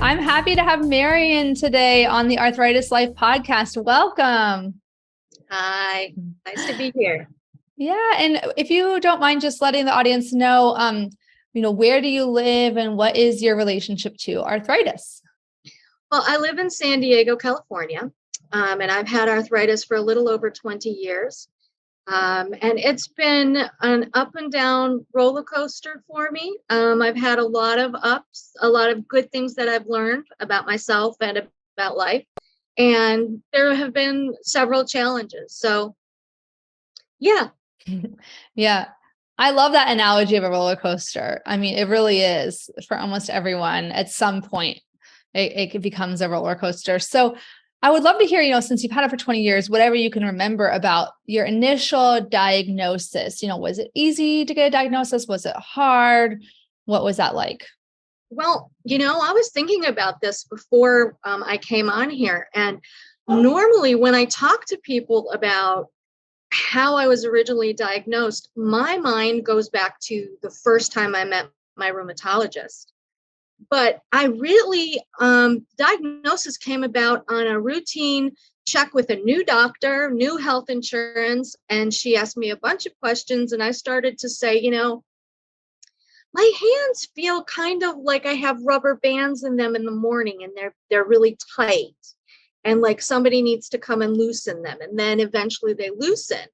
I'm happy to have Marion today on the Arthritis Life podcast. Welcome. Hi, nice to be here. Yeah, and if you don't mind just letting the audience know, where do you live and what is your relationship to arthritis? Well, I live in San Diego, California, and I've had arthritis for a little over 20 years. And it's been an up and down roller coaster for me. I've had a lot of ups, a lot of good things that I've learned about myself and about life. And there have been several challenges. So, yeah. Yeah. I love that analogy of a roller coaster. I mean, it really is for almost everyone at some point. It becomes a roller coaster. So I would love to hear, since you've had it for 20 years, whatever you can remember about your initial diagnosis. Was it easy to get a diagnosis? Was it hard? What was that like? Well, I was thinking about this before I came on here. And normally when I talk to people about how I was originally diagnosed, my mind goes back to the first time I met my rheumatologist. But I really, diagnosis came about on a routine check with a new doctor, new health insurance. And she asked me a bunch of questions. And I started to say, my hands feel kind of like I have rubber bands in them in the morning and they're really tight. And like somebody needs to come and loosen them. And then eventually they loosen.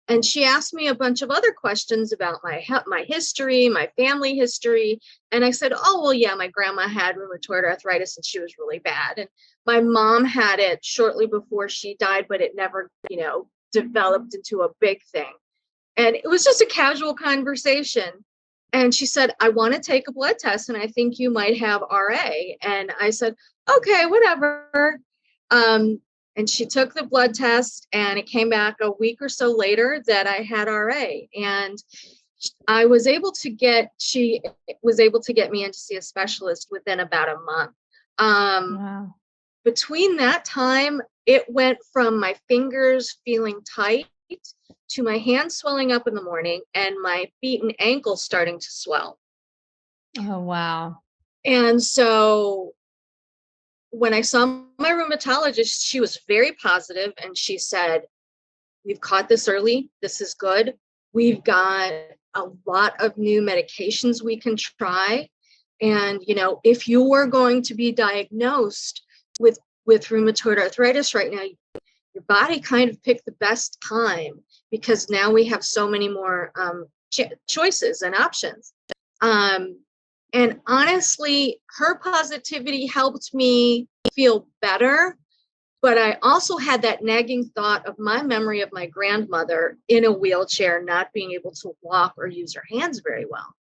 And she asked me a bunch of other questions about my history, my family history. And I said, oh, well, yeah, my grandma had rheumatoid arthritis and she was really bad. And my mom had it shortly before she died, but it never, developed into a big thing. And it was just a casual conversation. And she said, I want to take a blood test and I think you might have RA. And I said, okay, whatever. And she took the blood test and it came back a week or so later that I had RA. And she was able to get me in to see a specialist within about a month. Wow. Between that time, it went from my fingers feeling tight to my hands swelling up in the morning and my feet and ankles starting to swell. Oh, wow. And so when I saw my rheumatologist, she was very positive and she said, we've caught this early. This is good. We've got a lot of new medications we can try. And, if you're going to be diagnosed with rheumatoid arthritis right now, your body kind of picked the best time because now we have so many more choices and options. And honestly, her positivity helped me feel better. But I also had that nagging thought of my memory of my grandmother in a wheelchair, not being able to walk or use her hands very well.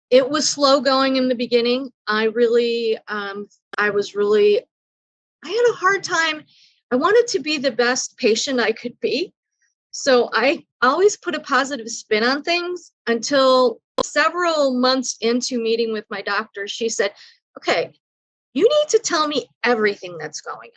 It was slow going in the beginning. I had a hard time. I wanted to be the best patient I could be. So I always put a positive spin on things until several months into meeting with my doctor, she said, okay, you need to tell me everything that's going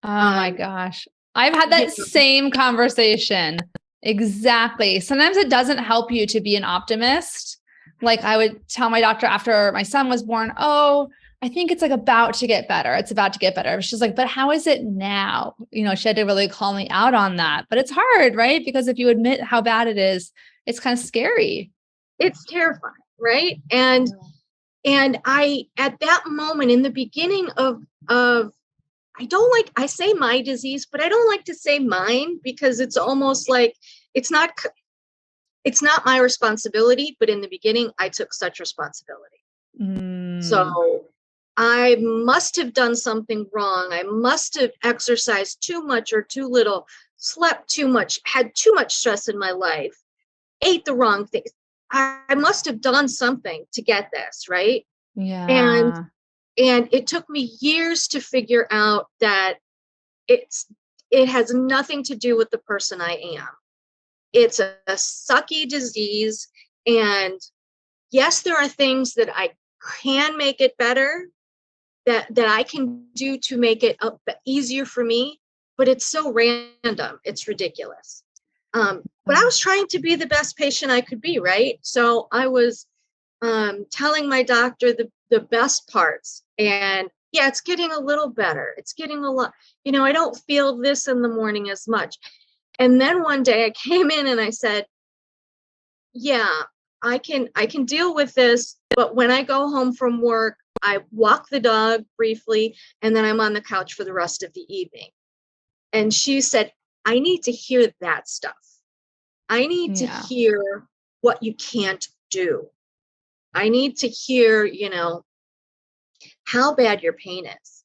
on. Oh my gosh. I've had that same conversation. Exactly. Sometimes it doesn't help you to be an optimist. Like I would tell my doctor after my son was born, oh, I think it's like about to get better. It's about to get better. She's like, but how is it now? She had to really call me out on that, but it's hard, right? Because if you admit how bad it is, it's kind of scary. It's terrifying. Right. And I, at that moment in the beginning of, I say my disease, but I don't like to say mine because it's almost like it's not my responsibility. But in the beginning, I took such responsibility. So I must have done something wrong. I must have exercised too much or too little, slept too much, had too much stress in my life, ate the wrong things. I must have done something to get this, right? Yeah. And it took me years to figure out that it has nothing to do with the person I am. It's a sucky disease. And yes, there are things that I can make it better, that I can do to make it easier for me, but it's so random. It's ridiculous. But I was trying to be the best patient I could be, right? So I was telling my doctor the best parts. And yeah, it's getting a little better. It's getting a lot, I don't feel this in the morning as much. And then one day I came in and I said, yeah, I can deal with this, but when I go home from work, I walk the dog briefly, and then I'm on the couch for the rest of the evening. And she said, I need to hear that stuff. I need to hear what you can't do. I need to hear, how bad your pain is.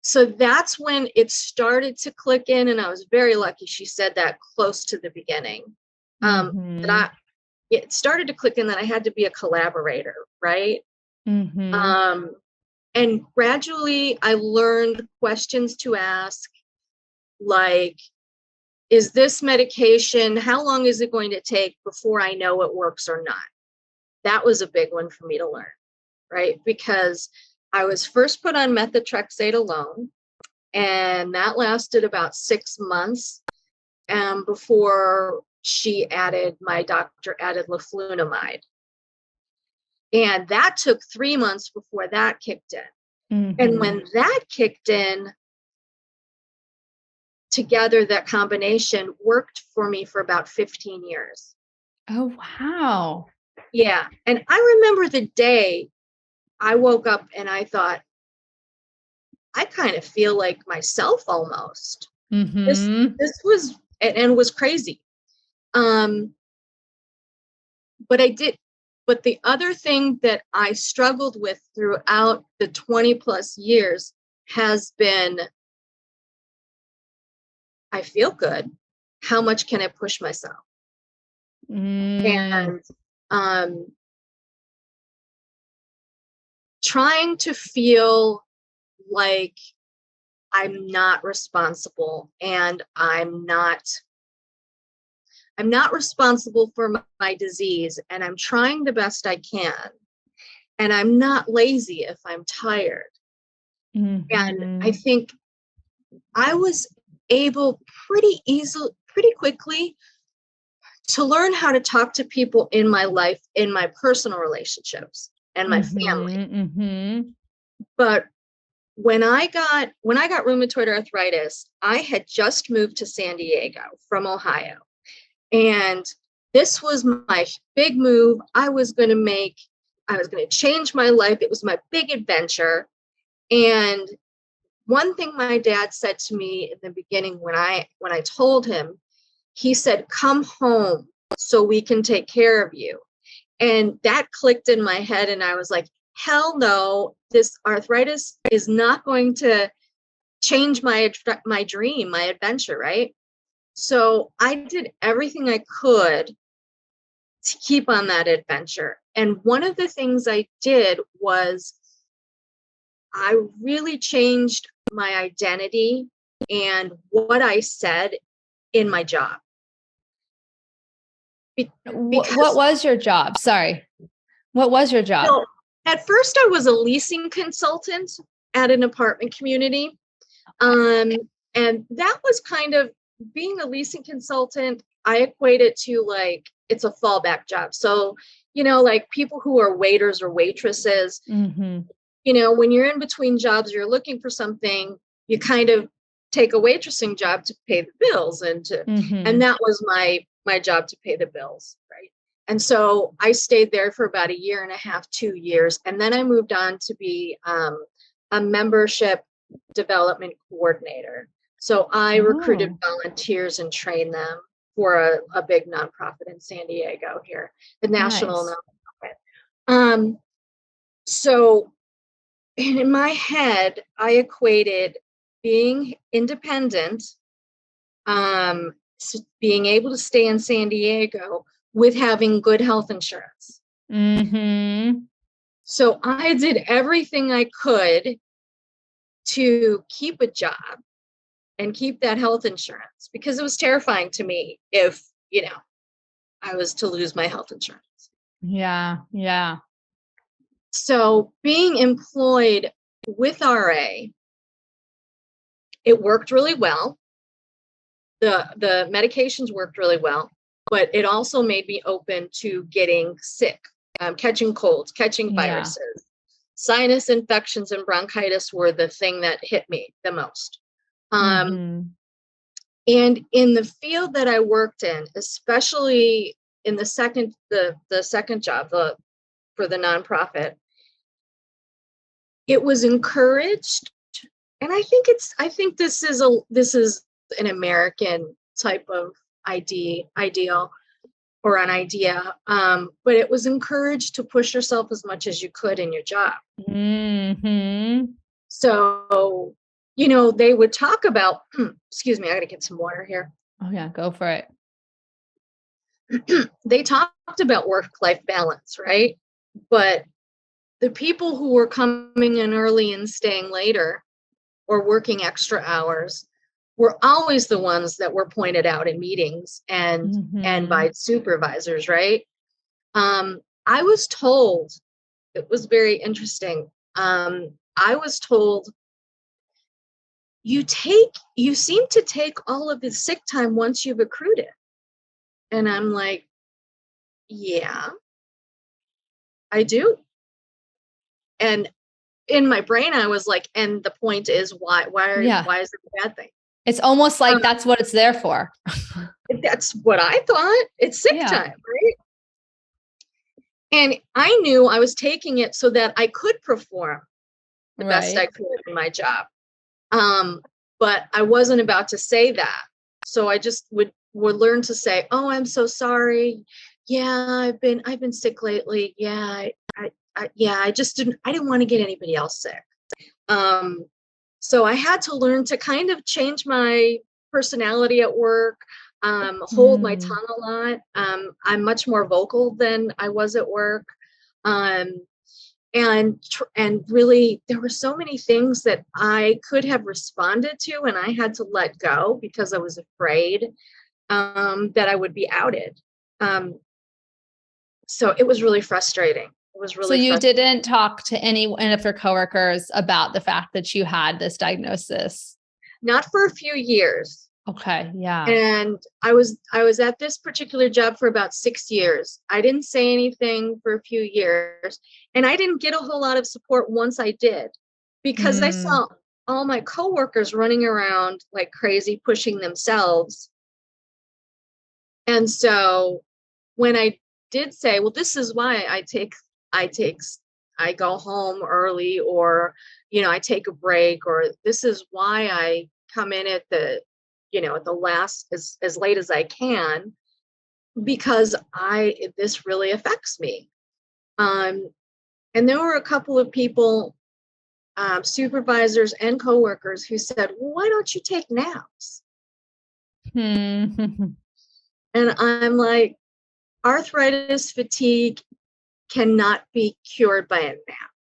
So that's when it started to click in, and I was very lucky she said that close to the beginning. It started to click in that I had to be a collaborator, right? And gradually I learned questions to ask, like, is this medication, how long is it going to take before I know it works or not? That was a big one for me to learn, right? Because I was first put on methotrexate alone, and that lasted about 6 months before my doctor added leflunomide. And that took 3 months before that kicked in. And when that kicked in, together, that combination worked for me for about 15 years. Oh, wow. Yeah. And I remember the day I woke up and I thought, I kind of feel like myself almost. This was, and was crazy. But the other thing that I struggled with throughout the 20 plus years has been, I feel good. How much can I push myself? And trying to feel like I'm not responsible, and I'm not responsible for my disease, and I'm trying the best I can, and I'm not lazy if I'm tired. And I think I was able pretty quickly to learn how to talk to people in my life, in my personal relationships and my family. But when I got rheumatoid arthritis, I had just moved to San Diego from Ohio. And this was my big move. I was going to change my life. It was my big adventure. And one thing my dad said to me in the beginning when I told him, he said, come home so we can take care of you. And that clicked in my head. And I was like, hell no, this arthritis is not going to change my dream, my adventure, right? So I did everything I could to keep on that adventure. And one of the things I did was I really changed my identity and what I said in my job. What was your job? Sorry. What was your job? So at first I was a leasing consultant at an apartment community. And that was kind of, being a leasing consultant, I equate it to like, it's a fallback job. So, like people who are waiters or waitresses, when you're in between jobs, you're looking for something, you kind of take a waitressing job to pay the bills and that was my job, to pay the bills. Right. And so I stayed there for about 1.5 to 2 years. And then I moved on to be a membership development coordinator. So I recruited volunteers and trained them for a big nonprofit in San Diego here, the national nonprofit. So in my head, I equated being independent, being able to stay in San Diego with having good health insurance. So I did everything I could to keep a job and keep that health insurance, because it was terrifying to me if, I was to lose my health insurance. Yeah. Yeah. So being employed with RA, it worked really well. The medications worked really well. but it also made me open to getting sick, catching colds, catching viruses. Sinus infections and bronchitis were the thing that hit me the most. And in the field that I worked in, especially in the second job, for the nonprofit, it was encouraged. And I think this is an American type of ideal or an idea. But it was encouraged to push yourself as much as you could in your job. So, they would talk about, excuse me, I gotta get some water here. Oh yeah, go for it. They talked about work-life balance, right? But the people who were coming in early and staying later or working extra hours were always the ones that were pointed out in meetings and by supervisors, right? I was told, it was very interesting. I was told, you seem to take all of the sick time once you've accrued it. And I'm like, yeah, I do. And in my brain, I was like, and the point is, why is it a bad thing? It's almost like that's what it's there for. That's what I thought. It's sick time, right? And I knew I was taking it so that I could perform the best I could in my job. But I wasn't about to say that. So I just would learn to say, oh, I'm so sorry. Yeah, I've been sick lately. Yeah, I didn't want to get anybody else sick. So I had to learn to kind of change my personality at work, hold my tongue a lot. I'm much more vocal than I was at work. And really, there were so many things that I could have responded to, and I had to let go because I was afraid that I would be outed. So it was really frustrating. So you didn't talk to any of your coworkers about the fact that you had this diagnosis? Not for a few years. Okay. Yeah. And I was at this particular job for about 6 years. I didn't say anything for a few years, and I didn't get a whole lot of support once I did, because I saw all my coworkers running around like crazy, pushing themselves. And so when I did say, well, this is why I go home early, or, I take a break, or this is why I come in at the last, as late as I can, because this really affects me. And there were a couple of people, supervisors and coworkers, who said, well, why don't you take naps? And I'm like, arthritis fatigue cannot be cured by a nap.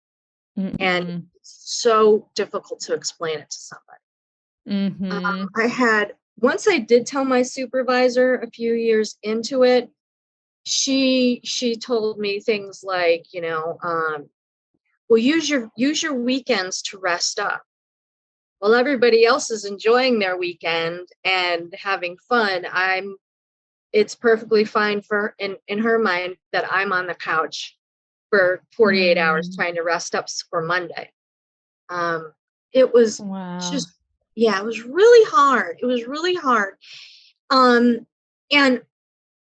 And it's so difficult to explain it to somebody. Once I did tell my supervisor a few years into it, she told me things like, well, use your weekends to rest up. Well, everybody else is enjoying their weekend and having fun. It's perfectly fine in her mind that I'm on the couch for 48 hours trying to rest up for Monday. It was just, it was really hard. It was really hard. And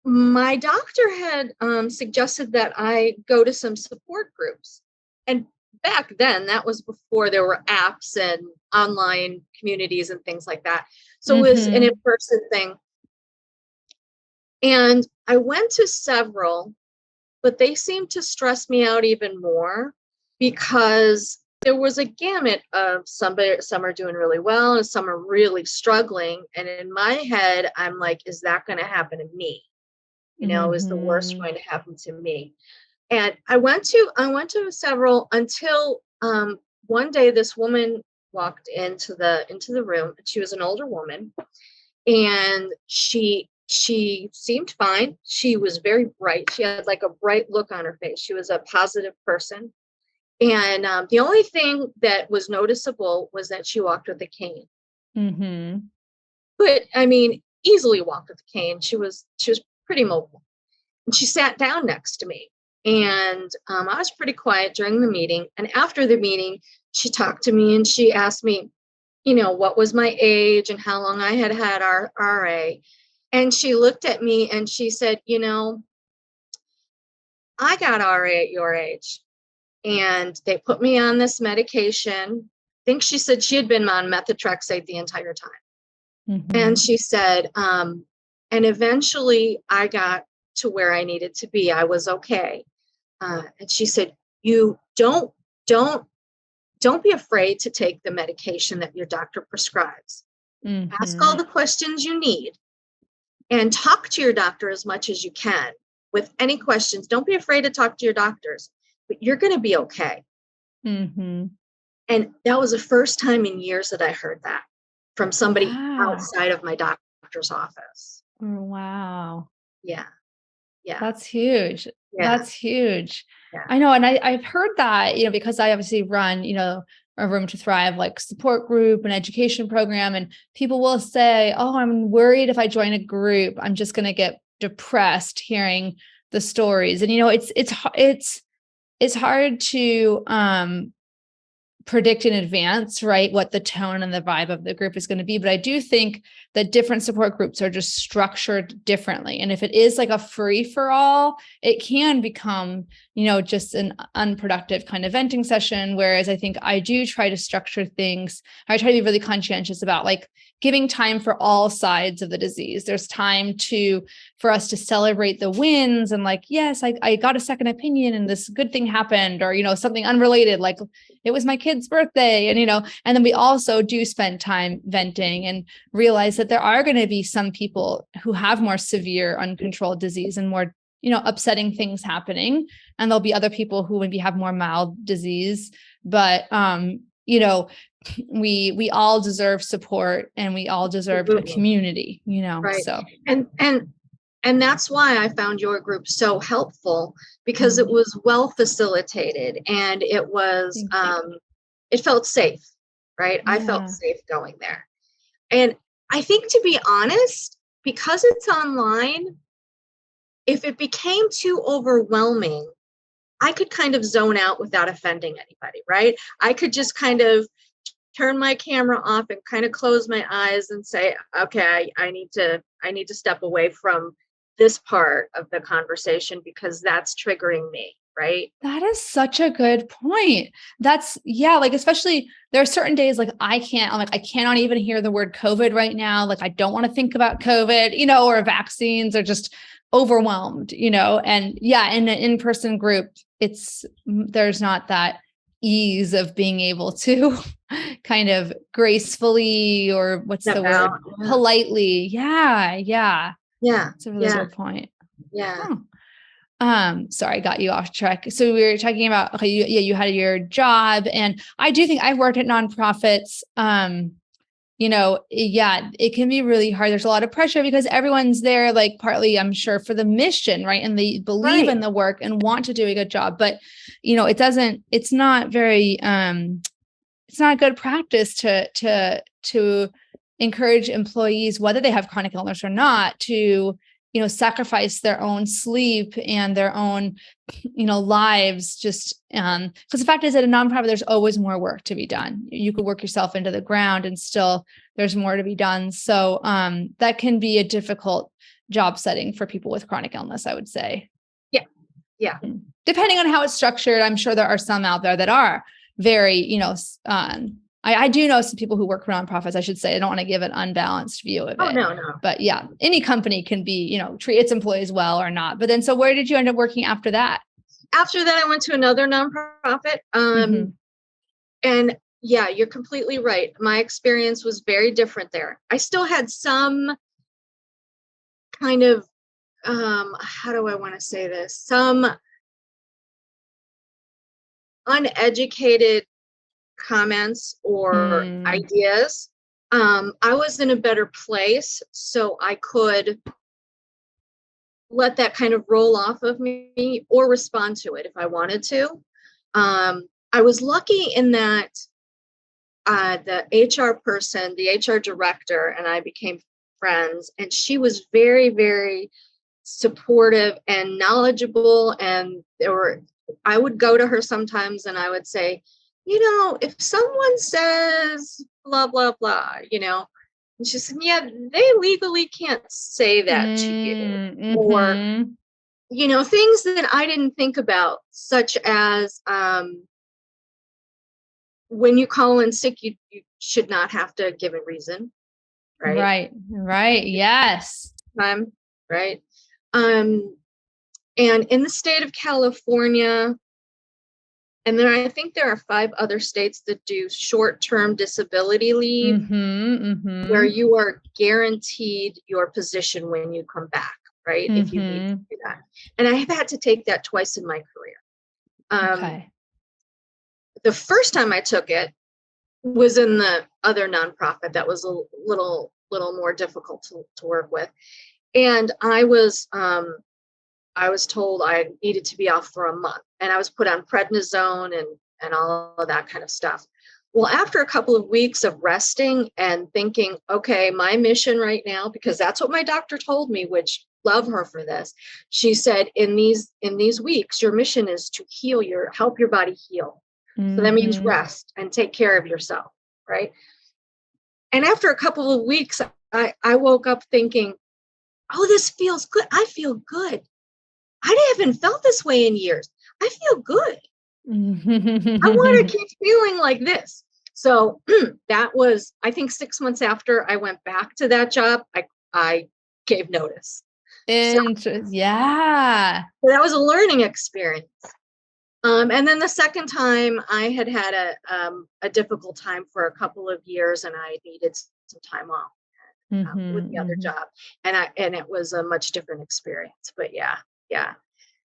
my doctor had suggested that I go to some support groups. And back then, that was before there were apps and online communities and things like that. So it was an in-person thing. And I went to several, but they seemed to stress me out even more, because there was a gamut of some are doing really well and some are really struggling. And in my head, I'm like, is that going to happen to me? Is the worst going to happen to me? And I went to several until one day this woman walked into the room. She was an older woman, and she seemed fine. She was very bright. She had like a bright look on her face. She was a positive person. And the only thing that was noticeable was that she walked with a cane. But I mean, easily walked with a cane. She was pretty mobile. And she sat down next to me. And I was pretty quiet during the meeting. And after the meeting, she talked to me and she asked me, what was my age and how long I had had RA. And she looked at me and she said, I got RA at your age. And they put me on this medication. I think she said she had been on methotrexate the entire time. Mm-hmm. And she said, and eventually I got to where I needed to be. I was okay. And she said, you don't be afraid to take the medication that your doctor prescribes. Mm-hmm. Ask all the questions you need and talk to your doctor as much as you can with any questions. Don't be afraid to talk to your doctors, but you're going to be okay. Mm-hmm. And that was the first time in years that I heard that from somebody outside of my doctor's office. Wow. Yeah. Yeah. That's huge. Yeah. That's huge. Yeah. I know. And I've heard that, because I obviously run, a Room to Thrive, like support group and education program. And people will say, oh, I'm worried if I join a group, I'm just going to get depressed hearing the stories. And, it's hard to, predict in advance, right, what the tone and the vibe of the group is going to be. But I do think that different support groups are just structured differently. And if it is like a free for all, it can become, just an unproductive kind of venting session. Whereas I think I do try to structure things. I try to be really conscientious about like giving time for all sides of the disease. There's time for us to celebrate the wins and like, yes, I got a second opinion and this good thing happened, or, something unrelated, like it was my kid's birthday. And, and then we also do spend time venting and realize that there are going to be some people who have more severe uncontrolled disease and more, upsetting things happening. And there'll be other people who maybe have more mild disease, but, we all deserve support and we all deserve a community, Right. So. And that's why I found your group so helpful, because it was well facilitated and it was, it felt safe, right? Yeah. I felt safe going there. And I think, to be honest, because it's online, if it became too overwhelming, I could kind of zone out without offending anybody, right? I could just kind of turn my camera off and kind of close my eyes and say, okay, I need to step away from this part of the conversation because that's triggering me, right? That is such a good point. Like, especially there are certain days like I cannot even hear the word COVID right now. Like I don't want to think about COVID, or vaccines, or just overwhelmed, and in an in-person group, there's not that ease of being able to kind of gracefully, or what's the word? Politely. Yeah. That's a really good point. Yeah. Sorry, I got you off track. So we were talking about, okay, you had your job, and I do think I've worked at nonprofits. It can be really hard. There's a lot of pressure because everyone's there, like partly, I'm sure, for the mission, right? And they believe in the work and want to do a good job, but it's not very, it's not good practice to encourage employees, whether they have chronic illness or not, to sacrifice their own sleep and their own, lives, just because the fact is, at a nonprofit, there's always more work to be done. You could work yourself into the ground and still there's more to be done. So that can be a difficult job setting for people with chronic illness, I would say. Yeah. Depending on how it's structured, I'm sure there are some out there that are very, I do know some people who work for nonprofits, I should say. I don't want to give an unbalanced view of it. Oh, no. But yeah, any company can be, treat its employees well or not. But then, so where did you end up working after that? After that, I went to another nonprofit. And yeah, you're completely right. My experience was very different there. I still had some kind of, how do I want to say this? Some uneducated comments or ideas. I was in a better place, so I could let that kind of roll off of me or respond to it if I wanted to. I was lucky in that the HR person, the HR director, and I became friends, and she was very, very supportive and knowledgeable. And I would go to her sometimes and I would say, if someone says blah, blah, blah, and she said, yeah, they legally can't say that to you. Mm-hmm. Or, things that I didn't think about, such as when you call in sick, you should not have to give a reason. Right. Right. Yes. Right. And in the state of California, and then I think there are 5 other states that do short-term disability leave, where you are guaranteed your position when you come back, right? If you need to do that. And I have had to take that twice in my career. Okay. The first time I took it was in the other nonprofit that was a little more difficult to work with. And I was told I needed to be off for a month, and I was put on prednisone and all of that kind of stuff. Well, after a couple of weeks of resting and thinking, okay, my mission right now, because that's what my doctor told me, which love her for this. She said, in these weeks, your mission is to help your body heal. So that means rest and take care of yourself, right? And after a couple of weeks, I woke up thinking, oh, this feels good. I feel good. I haven't felt this way in years. I feel good. I want to keep feeling like this. So that was, I think, 6 months after I went back to that job, I gave notice. Yeah. So that was a learning experience. And then the second time I had a difficult time for a couple of years, and I needed some time off with the other job. And it was a much different experience, but yeah.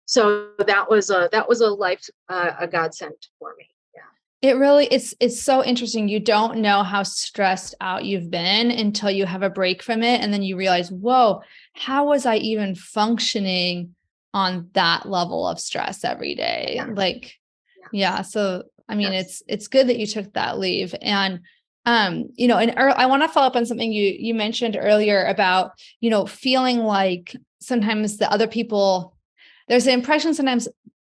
So that was a life, a godsend for me. Yeah. It really it's so interesting. You don't know how stressed out you've been until you have a break from it. And then you realize, whoa, how was I even functioning on that level of stress every day? Yeah. So, I mean, it's good that you took that leave. And, I want to follow up on something you mentioned earlier about, feeling like sometimes there's the impression sometimes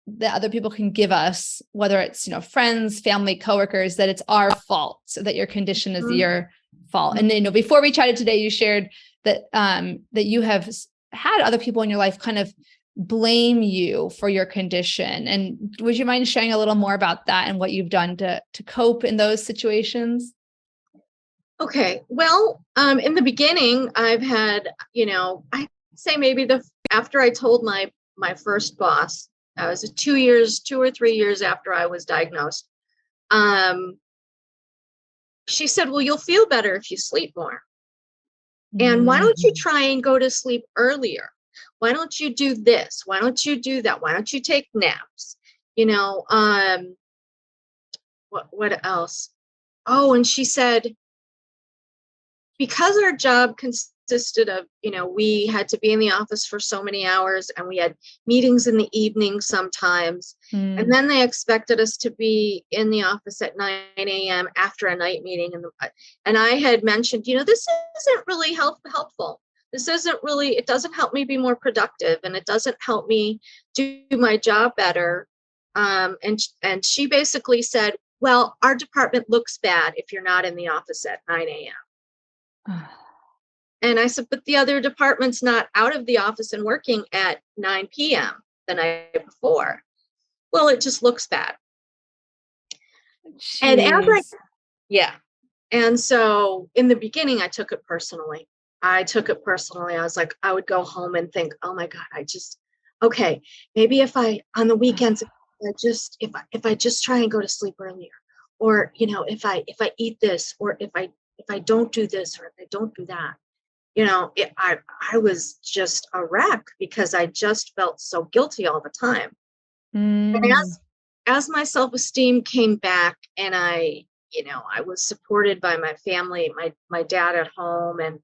that other people can give us, whether it's, friends, family, coworkers, that it's our fault, so that your condition is your fault. And, before we chatted today, you shared that, that you have had other people in your life kind of blame you for your condition. And would you mind sharing a little more about that and what you've done to cope in those situations? Okay. Well, in the beginning, I've had, I'd say maybe after I told my first boss, that was 2 or 3 years after I was diagnosed. She said, well, you'll feel better if you sleep more. And why don't you try and go to sleep earlier? Why don't you do this? Why don't you do that? Why don't you take naps? What else? Oh, and she said, because our job consisted of, we had to be in the office for so many hours, and we had meetings in the evening sometimes. And then they expected us to be in the office at 9 a.m. after a night meeting. And I had mentioned, this isn't really helpful. This it doesn't help me be more productive, and it doesn't help me do my job better. And she basically said, well, our department looks bad if you're not in the office at 9 a.m. And I said, but the other department's not out of the office and working at 9 p.m. the night before. Well, it just looks bad. Jeez. And so in the beginning, I took it personally. I was like, I would go home and think, oh my God, okay, maybe if on the weekends, if I just try and go to sleep earlier, or, if I eat this, or if I don't do this, or if I don't do that, I was just a wreck because I just felt so guilty all the time. And as my self-esteem came back, and I was supported by my family, my dad at home, and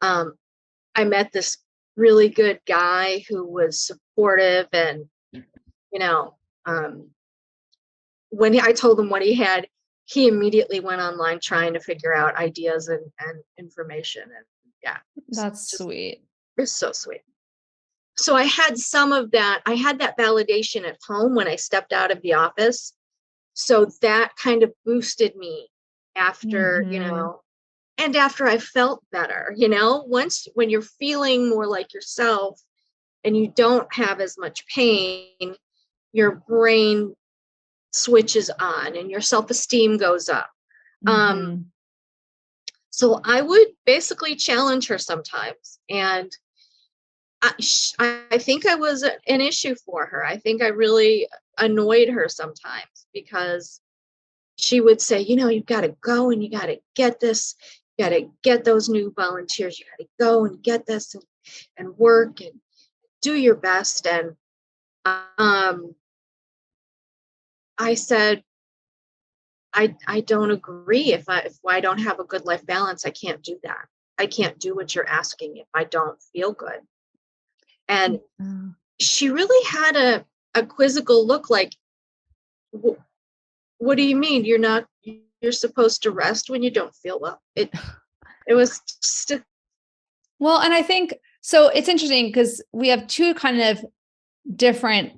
I met this really good guy who was supportive, and when I told him what he had, he immediately went online trying to figure out ideas and information. And that's sweet. It's so sweet. So I had some of that. I had that validation at home when I stepped out of the office. So that kind of boosted me after, and after I felt better, once when you're feeling more like yourself and you don't have as much pain, your brain switches on and your self-esteem goes up. So I would basically challenge her sometimes. And I think I was an issue for her. I think I really annoyed her sometimes because she would say, you've got to go and you got to get this. You got to get those new volunteers. You got to go and get this and work and do your best. And I said, I don't agree. If I don't have a good life balance, I can't do that. I can't do what you're asking if I don't feel good. And she really had a quizzical look like, what do you mean? You're supposed to rest when you don't feel well. It was just well, and I think, so it's interesting because we have two kind of different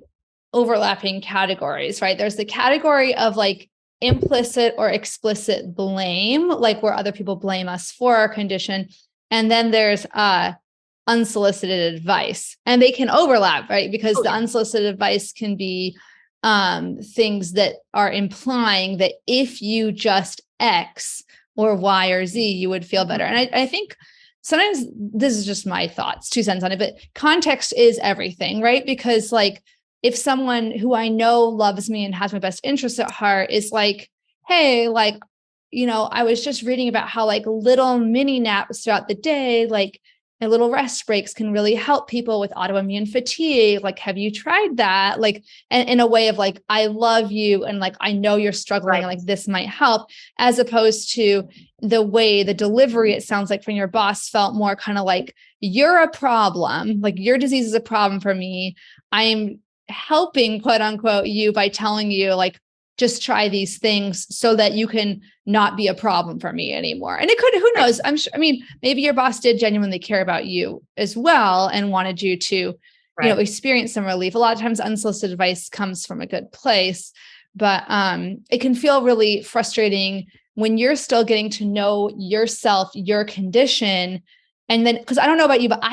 overlapping categories, right? There's the category of like implicit or explicit blame, like where other people blame us for our condition. And then there's unsolicited advice, and they can overlap, right? Because the unsolicited advice can be things that are implying that if you just X or Y or Z, you would feel better. And I think sometimes this is just my thoughts, 2 cents on it, but context is everything, right? Because like, if someone who I know loves me and has my best interests at heart is like, hey, like, I was just reading about how like little mini naps throughout the day, like and little rest breaks can really help people with autoimmune fatigue. Like, have you tried that? Like, and in a way of like, I love you. And like, I know you're struggling and like, this might help, as opposed to the delivery, it sounds like from your boss felt more kind of like, you're a problem. Like your disease is a problem for me. I'm helping, quote unquote, you by telling you like, just try these things so that you can not be a problem for me anymore. And it could, who knows? I'm sure, maybe your boss did genuinely care about you as well and wanted you to, experience some relief. A lot of times unsolicited advice comes from a good place, but it can feel really frustrating when you're still getting to know yourself, your condition. And then, because I don't know about you, but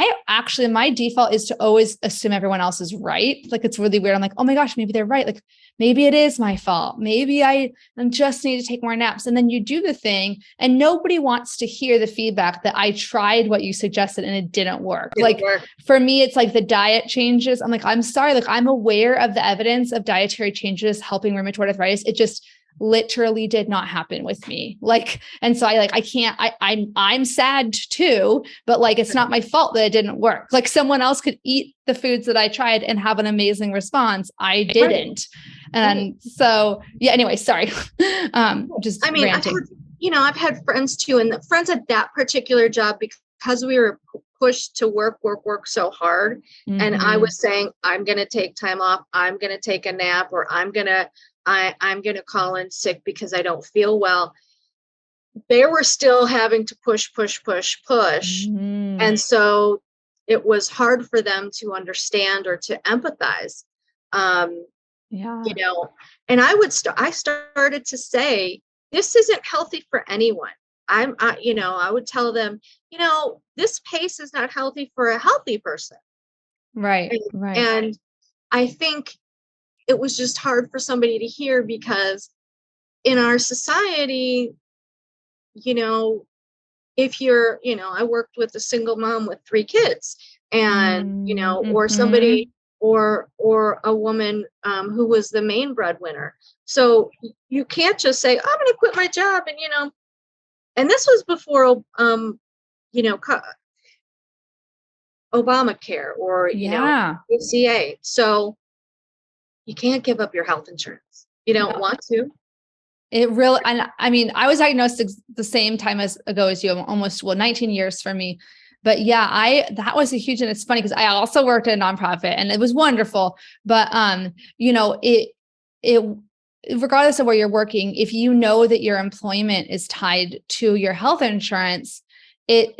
my default is to always assume everyone else is right. Like, it's really weird. I'm like, oh my gosh, maybe they're right. Like, maybe it is my fault. Maybe I just need to take more naps. And then you do the thing and nobody wants to hear the feedback that I tried what you suggested and it didn't work. For me, it's like the diet changes. I'm like, I'm sorry. Like, I'm aware of the evidence of dietary changes helping rheumatoid arthritis. It just literally did not happen with me. Like, and so I'm sad too, but like, it's not my fault that it didn't work. Like someone else could eat the foods that I tried and have an amazing response. I didn't. And so, yeah, anyway, sorry. Just ranting. I've had friends too, and the friends at that particular job, because we were pushed to work so hard. And I was saying, I'm going to take time off. I'm going to take a nap, or I'm going to call in sick because I don't feel well. They were still having to push. And so it was hard for them to understand or to empathize. And I started to say, this isn't healthy for anyone. I would tell them, this pace is not healthy for a healthy person. Right. And I think it was just hard for somebody to hear, because in our society, if you're, I worked with a single mom with 3 kids, and, or somebody, or a woman who was the main breadwinner. So you can't just say, I'm going to quit my job. And this was before, Obamacare or, ACA. So you can't give up your health insurance. You don't want to. It really, and I was diagnosed the same time ago as you, almost 19 years for me. But yeah, that was a huge, and it's funny because I also worked at a nonprofit and it was wonderful. But, it regardless of where you're working, if you know that your employment is tied to your health insurance, it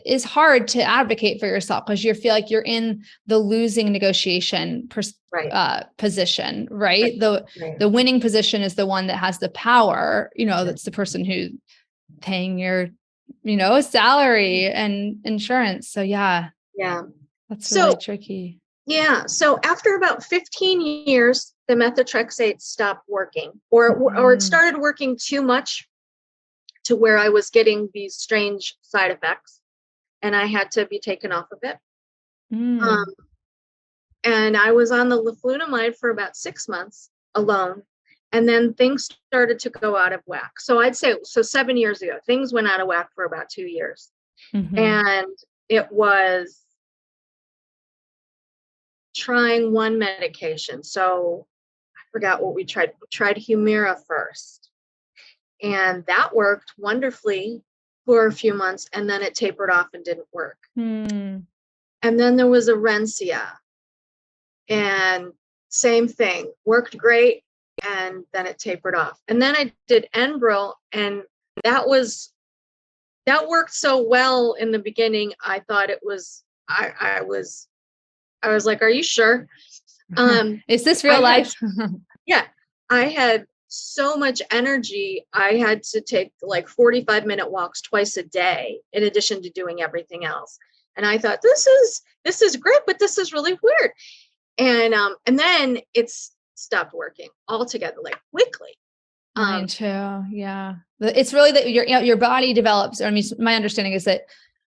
is hard to advocate for yourself because you feel like you're in the losing negotiation position, right? The winning position is the one that has the power, that's the person who's paying your, salary and insurance. So yeah, that's really tricky. Yeah. So after about 15 years, the methotrexate stopped working, or it started working too much to where I was getting these strange side effects, and I had to be taken off of it. And I was on the leflunomide for about 6 months alone, and then things started to go out of whack. So I'd say, 7 years ago, things went out of whack for about 2 years. And it was trying one medication. So I forgot what we tried. We tried Humira first, and that worked wonderfully for a few months, and then it tapered off and didn't work. And then there was Orencia, and same thing, worked great, and then it tapered off. And then I did Enbrel, and that worked so well in the beginning. I thought it was, I was like, are you sure? Is this real life? Yeah. I had so much energy. I had to take like 45-minute walks twice a day in addition to doing everything else. And I thought, this is great, but this is really weird. And then it's stopped working altogether, like quickly. Mine too. Yeah. It's really that your body develops. I mean, my understanding is that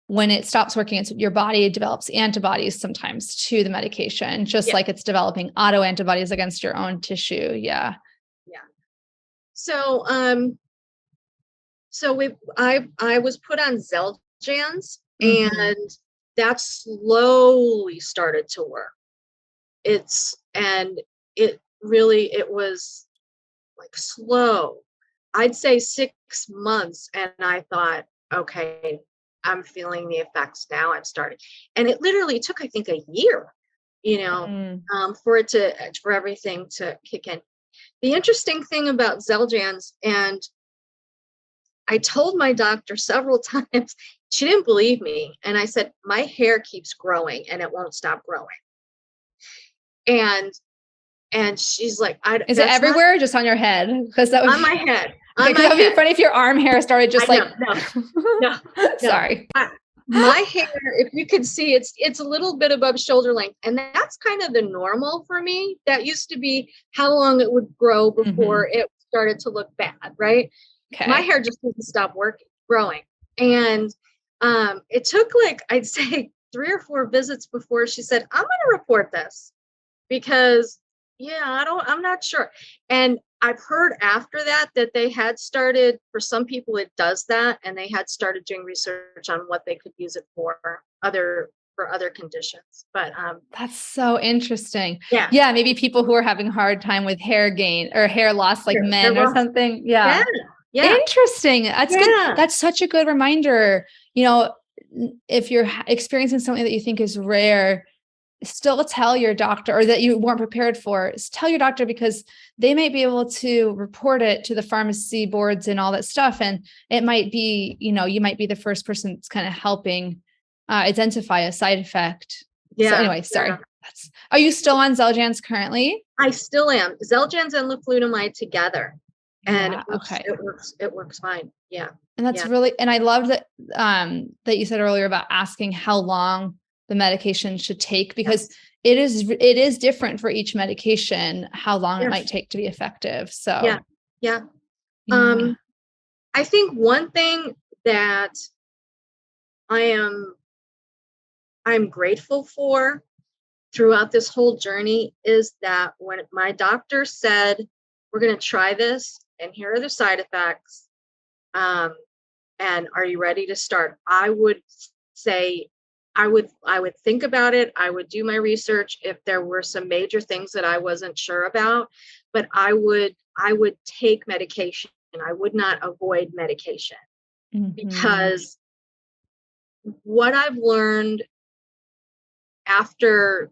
when it stops working, your body develops antibodies sometimes to the medication, just like it's developing auto antibodies against your own tissue. Yeah. Yeah. So, I was put on Xeljanz, and that slowly started to work. It was like slow. I'd say 6 months. And I thought, okay, I'm feeling the effects now. I'm starting. And it literally took, I think, a year, for everything to kick in. The interesting thing about Xeljanz, and I told my doctor several times, she didn't believe me. And I said, my hair keeps growing and it won't stop growing. And she's like, is it everywhere or just on your head? Because that was on my head. That would be funny if your arm hair started just no. Sorry. My hair, if you could see, it's a little bit above shoulder length. And that's kind of the normal for me. That used to be how long it would grow before it started to look bad, right? Okay. My hair just didn't stop growing. And it took I'd say 3 or 4 visits before she said, I'm going to report this because I'm not sure. And I've heard after that they had started, for some people it does that, and they had started doing research on what they could use it for other conditions. But that's so interesting. Yeah. Maybe people who are having a hard time with hair gain or hair loss, like men or something. Yeah. Interesting. That's good. That's such a good reminder. If you're experiencing something that you think is rare, still tell your doctor, or that you weren't prepared for, tell your doctor, because they might be able to report it to the pharmacy boards and all that stuff. And it might be, you might be the first person that's kind of helping identify a side effect. Yeah. So anyway, sorry. Are you still on Xeljanz currently? I still am. Xeljanz and leflunomide together. And it works fine. Yeah. And that's really, and I love that, that you said earlier about asking how long the medication should take, because it is different for each medication, how long it might take to be effective. So yeah. I think one thing that I'm grateful for throughout this whole journey is that when my doctor said, we're going to try this and here are the side effects, and are you ready to start? I would say, I would think about it. I would do my research if there were some major things that I wasn't sure about, but I would take medication. I would not avoid medication, because what I've learned after,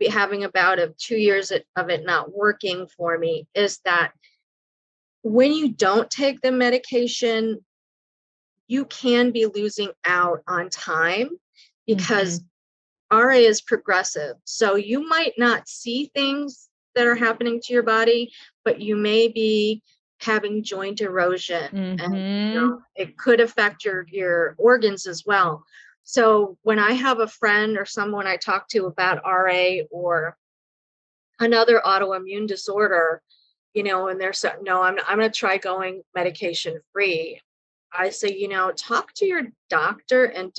having about 2 years of it not working for me is that when you don't take the medication, you can be losing out on time because RA is progressive. So you might not see things that are happening to your body, but you may be having joint erosion, and it could affect your organs as well. So when I have a friend or someone I talk to about RA or another autoimmune disorder, and they're so, no, I'm going to try going medication free. I say, talk to your doctor and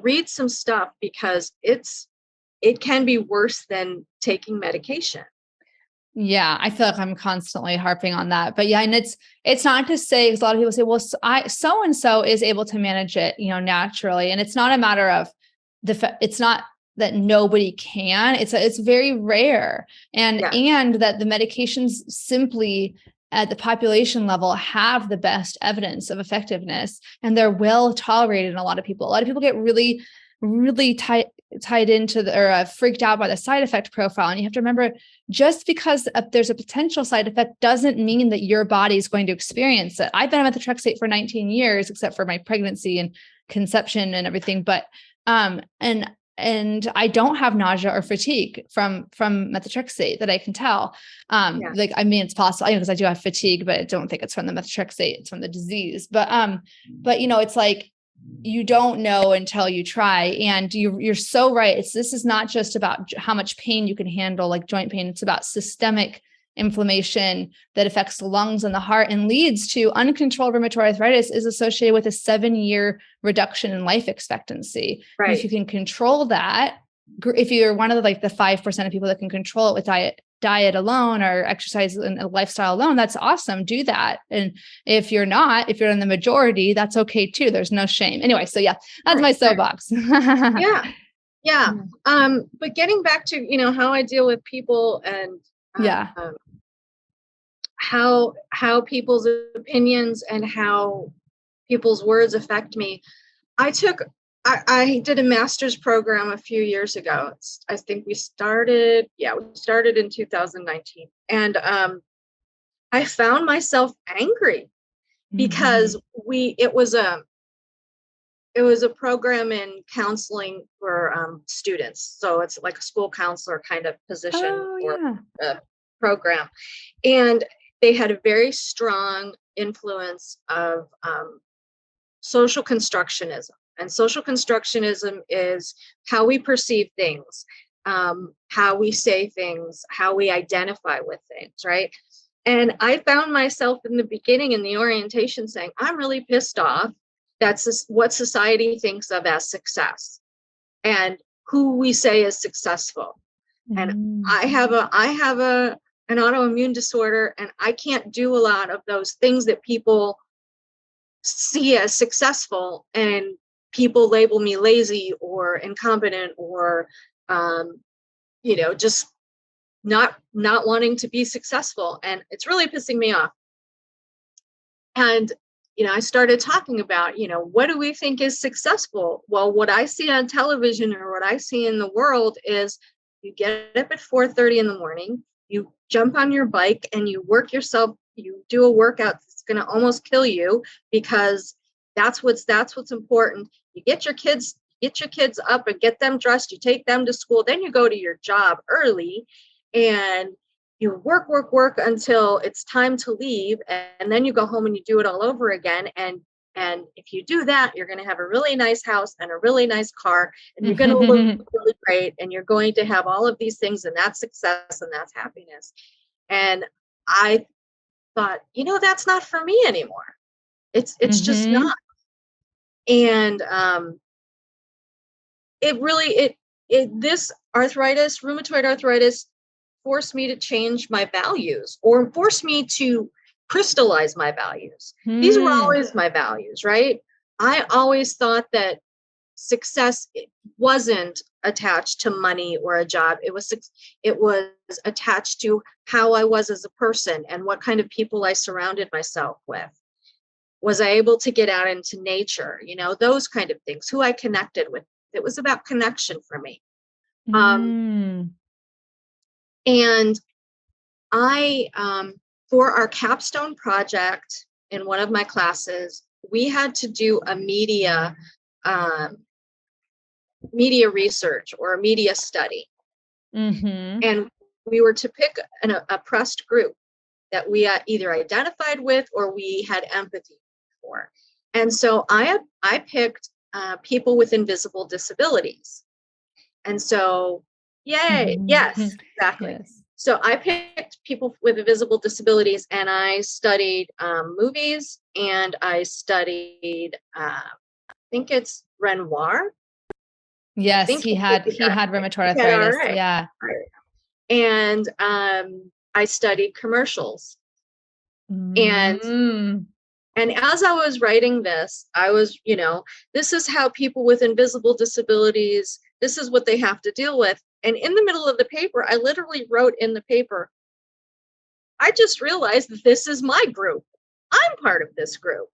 read some stuff, because it can be worse than taking medication. Yeah, I feel like I'm constantly harping on that. But yeah, and it's not to say, because a lot of people say, well, so and so is able to manage it, naturally. And it's not a matter of it's not that nobody can. It's very rare. And that the medications simply at the population level have the best evidence of effectiveness, and they're well tolerated in a lot of people. A lot of people get really, really tied into or freaked out by the side effect profile. And you have to remember, just because there's a potential side effect doesn't mean that your body is going to experience it. I've been on methotrexate for 19 years, except for my pregnancy and conception and everything. But, and I don't have nausea or fatigue from methotrexate that I can tell. It's possible, because I do have fatigue, but I don't think it's from the methotrexate, it's from the disease. But it's like, you don't know until you try. And you're so right. This is not just about how much pain you can handle, like joint pain. It's about systemic inflammation that affects the lungs and the heart and leads to uncontrolled rheumatoid arthritis, is associated with a 7-year reduction in life expectancy. Right. And if you can control that, if you're one of the 5% of people that can control it with diet alone or exercise and a lifestyle alone, that's awesome. Do that. And if you're in the majority, that's okay too. There's no shame. Anyway, so yeah, that's my soapbox. Yeah. But getting back to, how I deal with people and how people's opinions and how people's words affect me. I did a master's program a few years ago. I think we started in 2019. And I found myself angry because it was a program in counseling for students. So it's like a school counselor kind of position a program. And they had a very strong influence of social constructionism. And social constructionism is how we perceive things, how we say things, how we identify with things, right? And I found myself in the beginning in the orientation saying, I'm really pissed off. That's what society thinks of as success and who we say is successful. And I have an autoimmune disorder, and I can't do a lot of those things that people see as successful, and people label me lazy or incompetent or just not wanting to be successful, and it's really pissing me off. And I started talking about, what do we think is successful? Well, what I see on television or what I see in the world is you get up at 4:30 in the morning, you jump on your bike and you work yourself, you do a workout that's going to almost kill you, because that's what's important. You get your kids up and get them dressed, you take them to school, then you go to your job early and you work until it's time to leave, and then you go home and you do it all over again. And if you do that, you're going to have a really nice house and a really nice car, and you're going to look really great, and you're going to have all of these things, and that's success and that's happiness. And I thought, that's not for me anymore. It's just not. And this rheumatoid arthritis forced me to change my values, or forced me to crystallize my values. These were always my values, right? I always thought that success wasn't attached to money or a job. It was attached to how I was as a person and what kind of people I surrounded myself with. Was I able to get out into nature? Those kind of things, who I connected with. It was about connection for me. And I, for our capstone project in one of my classes, we had to do a um, media research or a media study. And we were to pick an oppressed group that we either identified with or we had empathy for. And so I picked people with invisible disabilities. And so, yay, yes, exactly. Yes. So I picked people with invisible disabilities, and I studied movies, and I studied, I think it's Renoir. I Yes, think he had rheumatoid he had arthritis. RA. Yeah. And I studied commercials. And Mm. and as I was writing this, I was, this is how people with invisible disabilities, this is what they have to deal with. And in the middle of the paper, I literally wrote in the paper, I just realized that this is my group. I'm part of this group.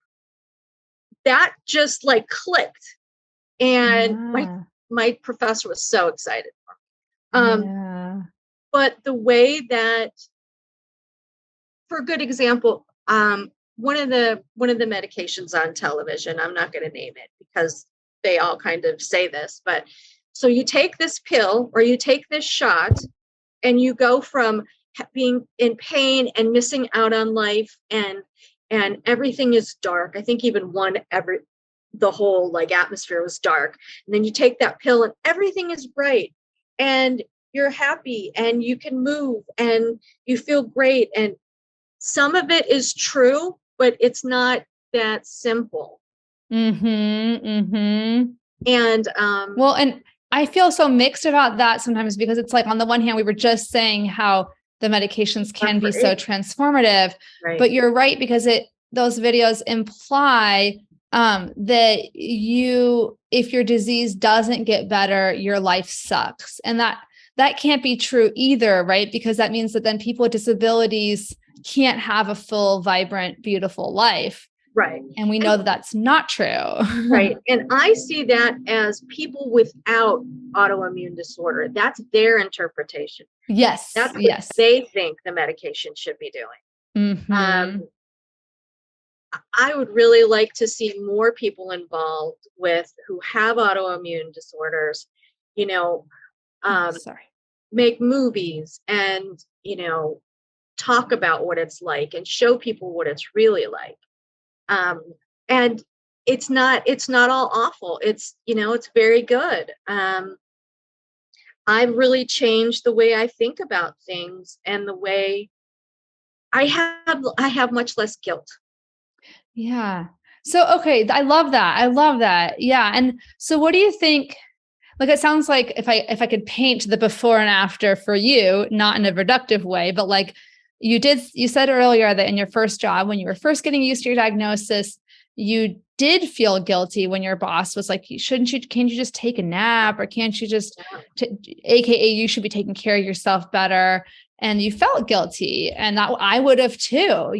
That just like clicked. And my professor was so excited. But the way that, for a good example, one of the medications on television, I'm not going to name it because they all kind of say this, but so you take this pill or you take this shot and you go from being in pain and missing out on life, and everything is dark. I think even the whole like atmosphere was dark. And then you take that pill and everything is bright and you're happy and you can move and you feel great. And some of it is true, but it's not that simple. And well, and I feel so mixed about that sometimes, because it's like, on the one hand, we were just saying how the medications can be so transformative, but you're right, because those videos imply that if your disease doesn't get better, your life sucks. And that can't be true either, right? Because that means that then people with disabilities can't have a full, vibrant, beautiful life. Right. And we know that that's not true. Right. And I see that as people without autoimmune disorder. That's their interpretation. Yes. That's what they think the medication should be doing. I would really like to see more people involved who have autoimmune disorders, make movies and, talk about what it's like and show people what it's really like. And it's not all awful. It's, it's very good. I've really changed the way I think about things and the way I have much less guilt. Yeah. So, okay. I love that. Yeah. And so what do you think? Like, it sounds like if I could paint the before and after for you, not in a reductive way, but like you said earlier that in your first job, when you were first getting used to your diagnosis, you did feel guilty when your boss was like, can't you just take a nap, or can't you just, AKA you should be taking care of yourself better. And you felt guilty, and that I would have too,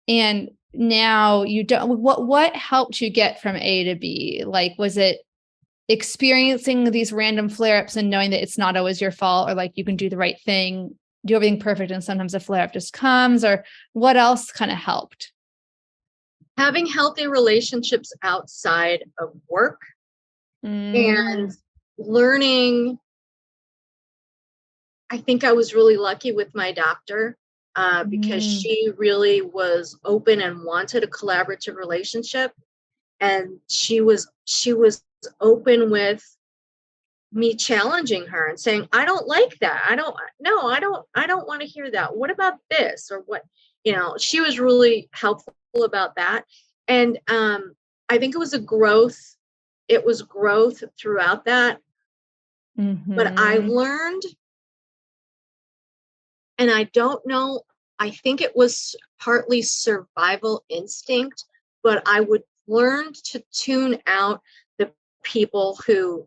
and now you don't. What helped you get from A to B? Like, was it experiencing these random flare-ups and knowing that it's not always your fault, or like you can do the right thing, do everything perfect, and sometimes a flare-up just comes? Or what else kind of helped? Having healthy relationships outside of work and learning. I think I was really lucky with my doctor because she really was open and wanted a collaborative relationship. And she was open with me challenging her and saying, I don't like that. I don't want to hear that. What about this? Or what, she was really helpful about that. And I think it was growth throughout that. But I learned, and I don't know, I think it was partly survival instinct, but I would learn to tune out the people who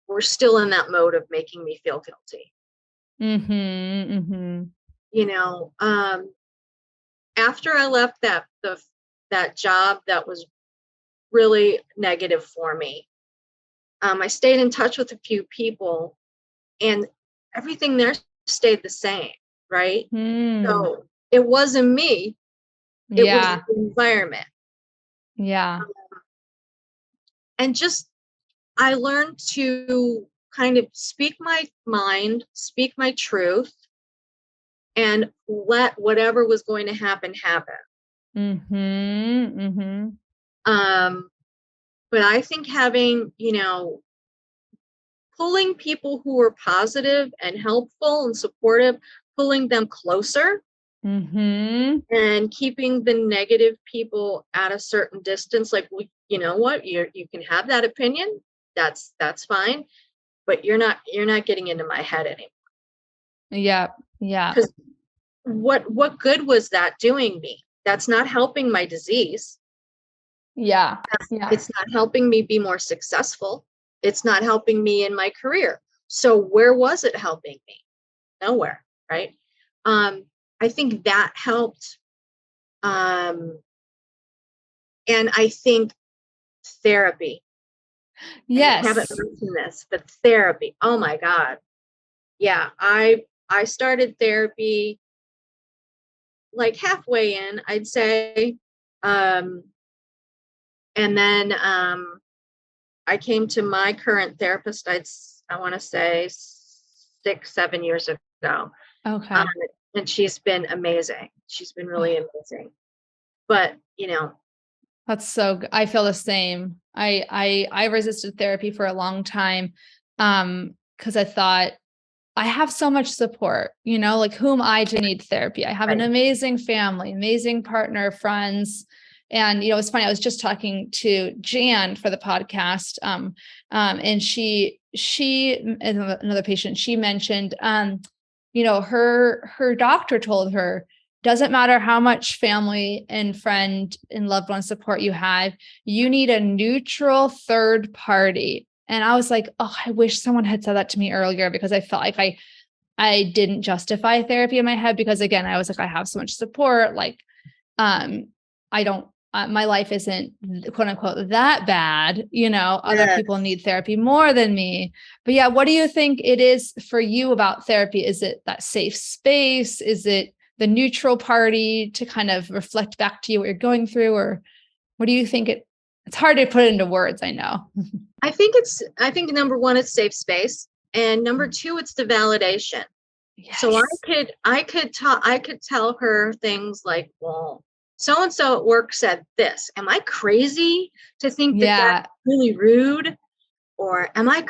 were still in that mode of making me feel guilty. After I left that job that was really negative for me, I stayed in touch with a few people, and everything there stayed the same, right? So it wasn't me, it was the environment. Yeah. And just, I learned to kind of speak my mind, speak my truth, and let whatever was going to happen happen. Mm-hmm. Mm-hmm. Um, but I think having, pulling people who are positive and helpful and supportive, pulling them closer, Mm-hmm. and keeping the negative people at a certain distance. Like, you know what, you can have that opinion. That's fine, but you're not getting into my head anymore. Yeah. Yeah. Because what good was that doing me? That's not helping my disease. Yeah. Yeah. It's not helping me be more successful. It's not helping me in my career. So where was it helping me? Nowhere, right? I think that helped. And I think therapy, and I haven't Yes. mentioned this, but therapy, oh my God. Yeah, I started therapy like halfway in, I'd say. Um, and then I came to my current therapist, I want to say 6, 7 years ago. Um, Okay. and she's been amazing. She's been really amazing. But, That's so good. I feel the same. I resisted therapy for a long time. Because I thought I have so much support, like who am I to need therapy? I have an right. amazing family, amazing partner, friends. And it's funny, I was just talking to Jan for the podcast. And she another patient, she mentioned her doctor told her, doesn't matter how much family and friend and loved one support you have, you need a neutral third party. And I was like, oh, I wish someone had said that to me earlier, because I felt like I didn't justify therapy in my head, because again, I was like, I have so much support. Like, I don't, my life isn't quote unquote that bad. Other Yes. people need therapy more than me. But yeah, what do you think it is for you about therapy? Is it that safe space? Is it the neutral party to kind of reflect back to you what you're going through? Or what do you think it's hard to put it into words, I know. I think number one, it's safe space. And number two, it's the validation. So Yes. I could tell her things like, well, so and so at work said this. Am I crazy to think that that's Yeah. really rude? Or am I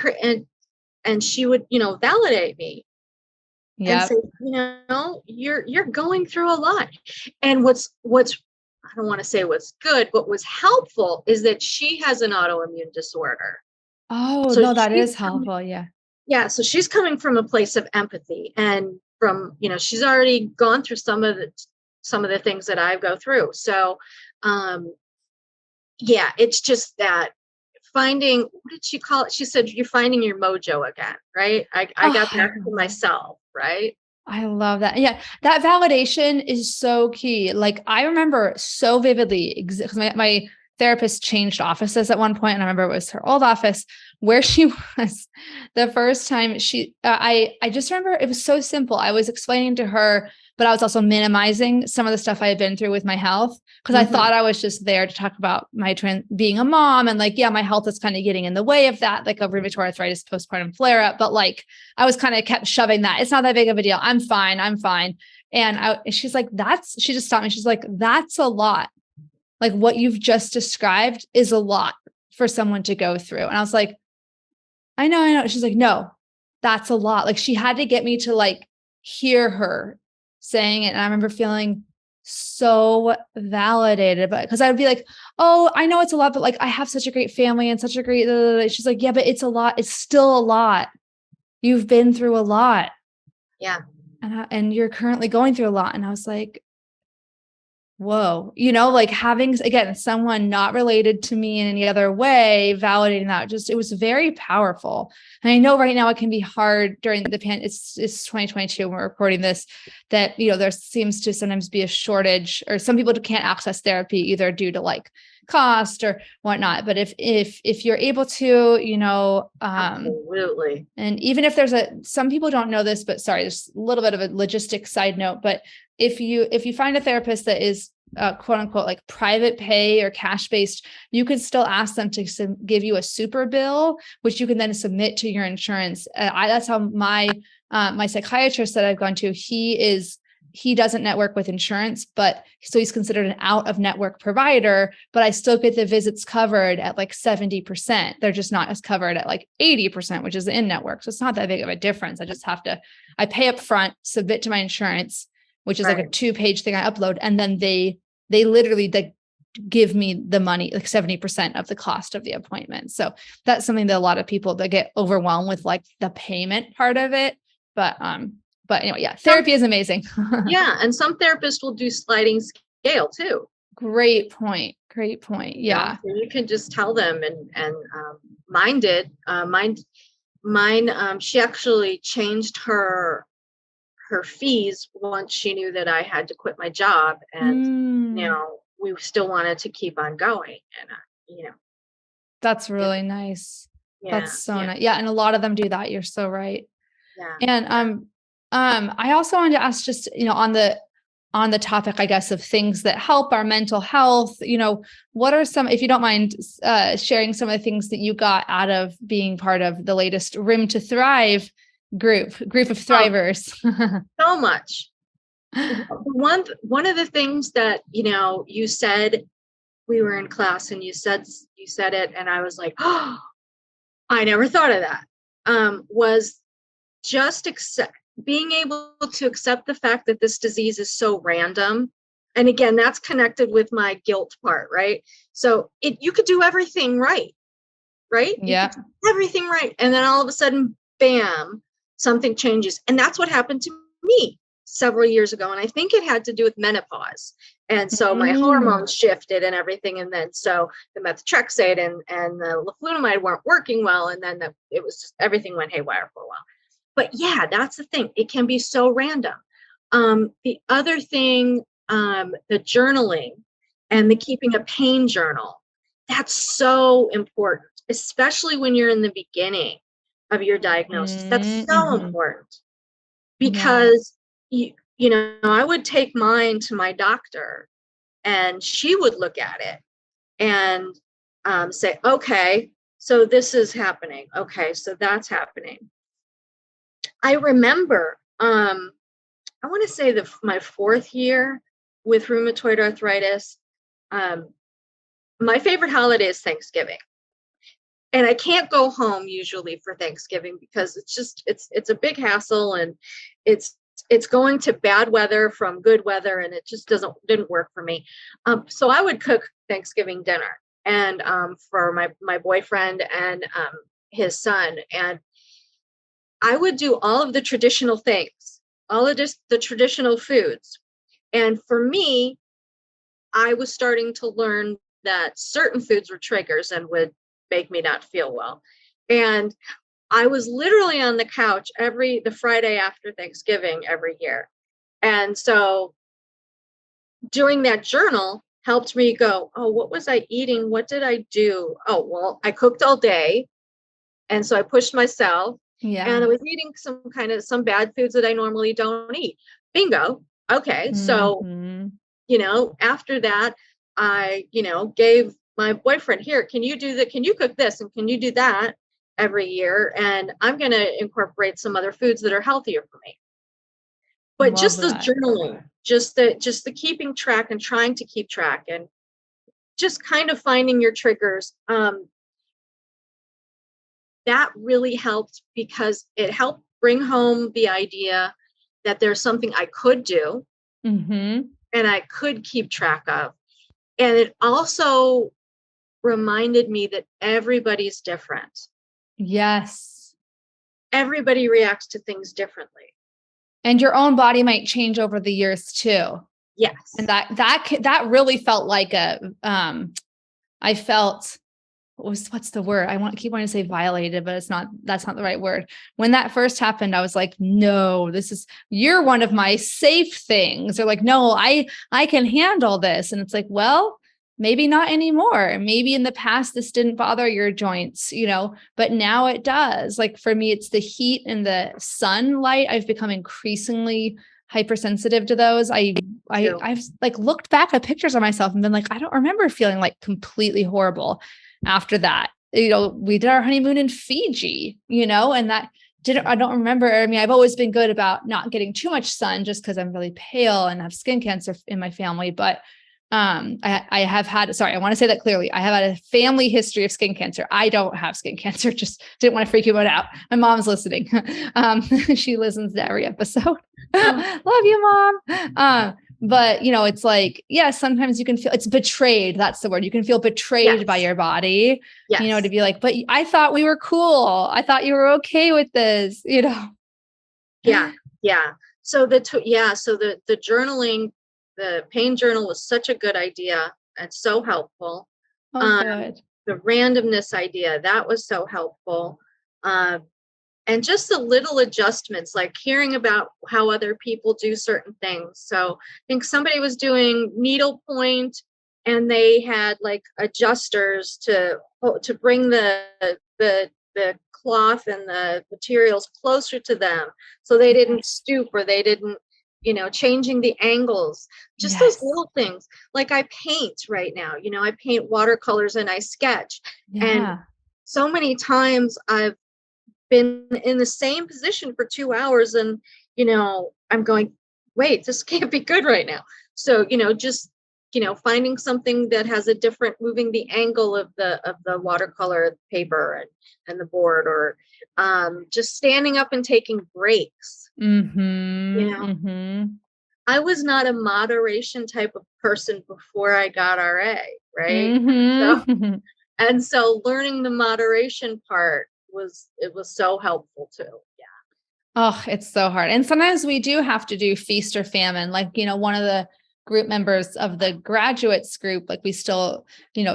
and she would, validate me and say, Yep. you're going through a lot. And what's I don't want to say what's good, but what's helpful is that she has an autoimmune disorder. Oh, So no, that she's is coming, helpful. Yeah. yeah, so she's coming from a place of empathy, and from, she's already gone through some of the things that I go through. So yeah, it's just that finding, what did she call it? She said, you're finding your mojo again, right? I got Oh, back to myself, right? I love that. Yeah, that validation is so key. Like I remember so vividly, because my therapist changed offices at one point, and I remember it was her old office where she was the first time I just remember it was so simple. I was explaining to her, but I was also minimizing some of the stuff I had been through with my health, because I thought I was just there to talk about my being a mom, and like, yeah, my health is kind of getting in the way of that, like a rheumatoid arthritis postpartum flare up. But like, I was kind of kept shoving that. It's not that big of a deal. I'm fine. I'm fine. And she's like, she just stopped me. She's like, that's a lot. Like what you've just described is a lot for someone to go through. And I was like, I know. She's like, no, that's a lot. Like she had to get me to like hear her saying it. And I remember feeling so validated, but because I would be like, oh, I know it's a lot, but like I have such a great family and such a great, she's like, yeah, but it's a lot. It's still a lot. You've been through a lot. Yeah. And you're currently going through a lot. And I was like, whoa, like having, again, someone not related to me in any other way, validating that, it was very powerful. And I know right now it can be hard during the pandemic. It's 2022 when we're recording this, that, there seems to sometimes be a shortage, or some people can't access therapy either due to like cost or whatnot. But if you're able to, Absolutely. and even if some people don't know this, but sorry, there's a little bit of a logistic side note, but if you find a therapist that is quote unquote like private pay or cash based, you could still ask them to give you a super bill, which you can then submit to your insurance. That's how my psychiatrist that I've gone to, he doesn't network with insurance, but so he's considered an out of network provider, but I still get the visits covered at like 70%. They're just not as covered at like 80%, which is in network. So it's not that big of a difference. I pay up front, submit to my insurance, which is like a 2-page thing I upload. And then they literally give me the money, like 70% of the cost of the appointment. So that's something that a lot of people that get overwhelmed with like the payment part of it. But anyway, yeah, therapy is amazing. Yeah. And some therapists will do sliding scale too. Great point. Yeah. So you can just tell them and mine did. Mine, she actually changed her fees once she knew that I had to quit my job, and we still wanted to keep on going. And that's really nice. Yeah, that's so nice. Yeah, and a lot of them do that. You're so right. Yeah. And I also wanted to ask, just on the topic, I guess, of things that help our mental health, what are some, if you don't mind sharing some of the things that you got out of being part of the latest Room to Thrive group of thrivers? So much. One of the things that, you said, we were in class and you said it, and I was like, oh, I never thought of that, was just being able to accept the fact that this disease is so random. And again, that's connected with my guilt part, right? So you could do everything right? Yeah. Everything right. And then all of a sudden, bam, something changes. And that's what happened to me several years ago. And I think it had to do with menopause. And so my hormones shifted and everything. And then so the methotrexate and the leflunomide weren't working well. And then it was just, everything went haywire for a while. But yeah, that's the thing. It can be so random. The other thing, the journaling and the keeping a pain journal, that's so important, especially when you're in the beginning of your diagnosis. That's so important, because I would take mine to my doctor and she would look at it and say, okay, so this is happening. Okay, so that's happening. I remember, I want to say my 4th year with rheumatoid arthritis, my favorite holiday is Thanksgiving. And I can't go home usually for Thanksgiving because it's a big hassle, and it's going to bad weather from good weather, and it just didn't work for me. So I would cook Thanksgiving dinner and for my boyfriend and his son, and I would do all of the traditional things, all of the traditional foods. And for me, I was starting to learn that certain foods were triggers and would make me not feel well. And I was literally on the couch the Friday after Thanksgiving every year. And so doing that journal helped me go, oh, what was I eating? What did I do? Oh, well, I cooked all day. And so I pushed myself. Yeah. And I was eating some bad foods that I normally don't eat. Bingo. Okay. So, after that, I, gave my boyfriend, here, can you cook this? And can you do that every year? And I'm going to incorporate some other foods that are healthier for me. But just the journaling, just the keeping track and trying to keep track, and just kind of finding your triggers. That really helped, because it helped bring home the idea that there's something I could do and I could keep track of. And it also reminded me that everybody's different. Yes. Everybody reacts to things differently. And your own body might change over the years too. Yes. And that really felt like I felt, what's the word? keep wanting to say violated, but that's not the right word. When that first happened, I was like, no, you're one of my safe things. They're like, no, I can handle this. And it's like, well, maybe not anymore. Maybe in the past, this didn't bother your joints, but now it does. Like for me, it's the heat and the sunlight. I've become increasingly hypersensitive to those. Too. I've like looked back at pictures of myself and been like, I don't remember feeling like completely horrible after that. We did our honeymoon in Fiji, and I don't remember. I mean, I've always been good about not getting too much sun just because I'm really pale and have skin cancer in my family. But I have had, sorry, I want to say that clearly. I have had a family history of skin cancer. I don't have skin cancer. Just didn't want to freak you out. My mom's listening. She listens to every episode. Love you, Mom. But it's like, yeah, sometimes you can feel it's betrayed. That's the word. You can feel betrayed by your body, to be like, but I thought we were cool. I thought you were okay with this, Yeah. Yeah. So the journaling, the pain journal was such a good idea and so helpful. Good. The randomness idea, that was so helpful. And just the little adjustments, like hearing about how other people do certain things. So I think somebody was doing needlepoint and they had like adjusters to bring the cloth and the materials closer to them so they didn't stoop or they didn't, changing the angles, just those little things. Like I paint right now, I paint watercolors and I sketch. And so many times I've been in the same position for 2 hours and, I'm going, wait, this can't be good right now. So, just, finding something that has a different, moving the angle of the watercolor paper and the board, or just standing up and taking breaks. I was not a moderation type of person before I got RA, right? So learning the moderation part was so helpful too. Yeah. Oh, it's so hard. And sometimes we do have to do feast or famine. Like, one of the group members of the graduates group, like we still,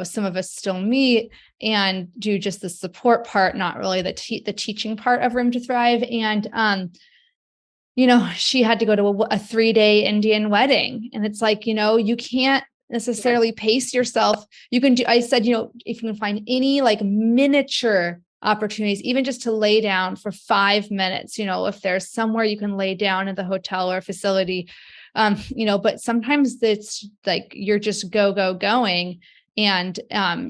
some of us still meet and do just the support part, not really the teaching part of Room to Thrive. And, she had to go to a 3-day Indian wedding. And it's like, you can't necessarily pace yourself. You can do, I said, if you can find any like miniature opportunities, even just to lay down for 5 minutes, if there's somewhere you can lay down at the hotel or facility, but sometimes it's like, you're just going and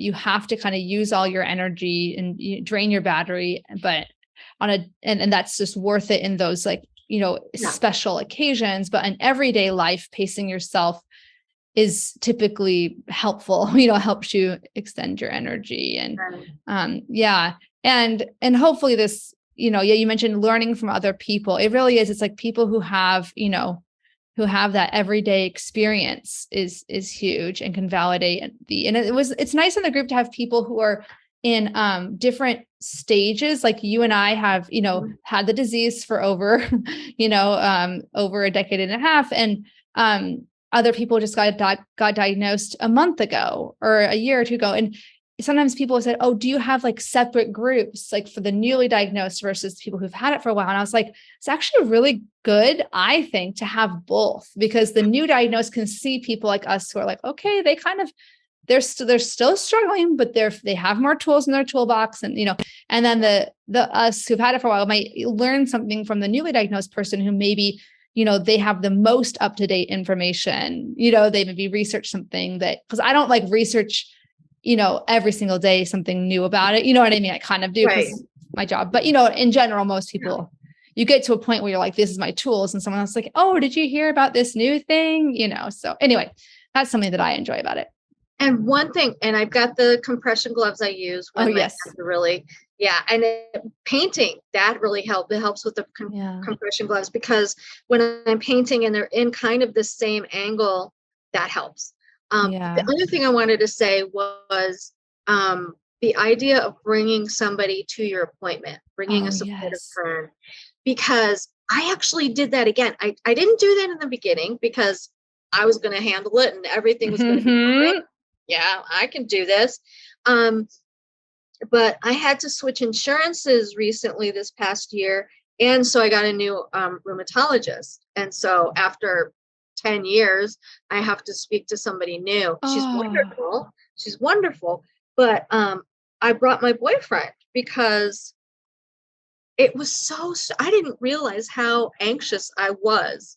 you have to kind of use all your energy and you drain your battery, but and that's just worth it in those like, special occasions, but in everyday life, pacing yourself is typically helpful, helps you extend your energy and, and hopefully this, you mentioned learning from other people. It really is. It's like people who have, who have that everyday experience is huge and can validate and it's nice in the group to have people who are in different stages. Like you and I have, had the disease for over, over a decade and a half. And other people just got diagnosed a month ago or a year or two ago. And sometimes people said, oh, do you have like separate groups, like for the newly diagnosed versus people who've had it for a while? And I was like, it's actually really good, I think, to have both, because the new diagnosed can see people like us who are like, okay, they kind of, they're still struggling, but they have more tools in their toolbox. And, and then the us who've had it for a while might learn something from the newly diagnosed person who maybe, they have the most up-to-date information, they maybe research something because I don't like research, every single day, something new about it. You know what I mean? I kind of do because my job, but in general, most people, you get to a point where you're like, this is my tools. And someone else is like, oh, did you hear about this new thing? So anyway, that's something that I enjoy about it. And one thing, and I've got the compression gloves I use when my hands are really, and painting, that really helps. It helps with the compression gloves, because when I'm painting and they're in kind of the same angle, that helps. The other thing I wanted to say was the idea of bringing somebody to your appointment, bringing a supportive friend, because I actually did that again. I didn't do that in the beginning because I was going to handle it and everything was going to be fine. Yeah, I can do this. But I had to switch insurances recently this past year. And so I got a new rheumatologist. And so after 10 years, I have to speak to somebody new. She's wonderful. She's wonderful. But I brought my boyfriend because it was I didn't realize how anxious I was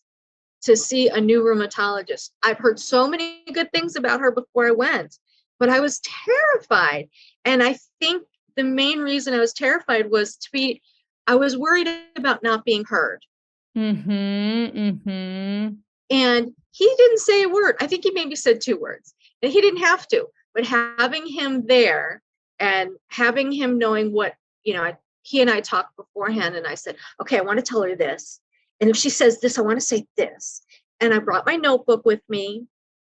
to see a new rheumatologist. I've heard so many good things about her before I went, but I was terrified. And I think the main reason I was terrified was I was worried about not being heard. And he didn't say a word. I think he maybe said 2 words, and he didn't have to, but having him there and having him knowing what, he and I talked beforehand, and I said, okay, I want to tell her this. And if she says this, I want to say this. And I brought my notebook with me,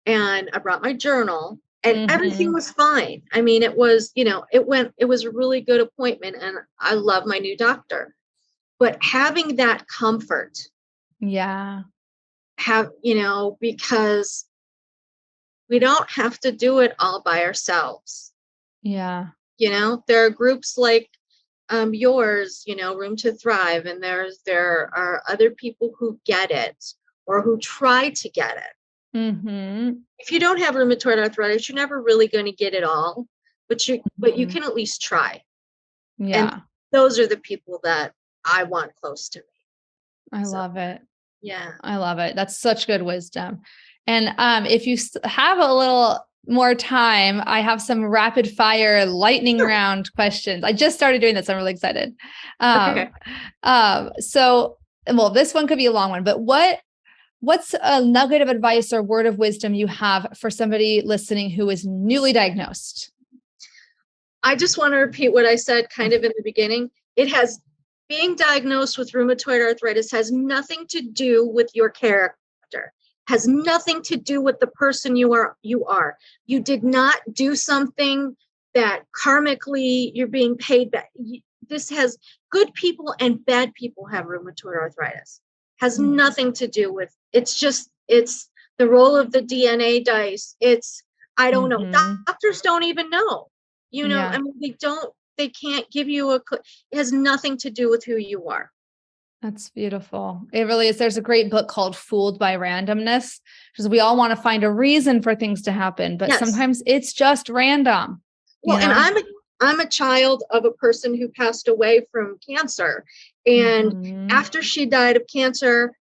and I brought my journal, and everything was fine. I mean, it was, it was a really good appointment, and I love my new doctor. But having that comfort, because we don't have to do it all by ourselves. There are groups like yours, Room to Thrive, and there are other people who get it or who try to get it. If you don't have rheumatoid arthritis, you're never really going to get it all, but you can at least try. And those are the people that I want close to me. I love it. Yeah. I love it. That's such good wisdom. And if you have a little more time, I have some rapid fire lightning round questions. I just started doing this. I'm really excited. Okay. This one could be a long one, but what's a nugget of advice or word of wisdom you have for somebody listening who is newly diagnosed? I just want to repeat what I said kind of in the beginning. Being diagnosed with rheumatoid arthritis has nothing to do with your character, has nothing to do with the person you are. You did not do something that karmically you're being paid back. This has good people and bad people have rheumatoid arthritis. Has nothing to do with, it's the roll of the DNA dice. I don't know. Doctors don't even know, I mean, they can't give you it has nothing to do with who you are. That's beautiful. It really is. There's a great book called Fooled by Randomness, because we all want to find a reason for things to happen, but sometimes it's just random. Well, and I'm a child of a person who passed away from cancer. And after she died of cancer,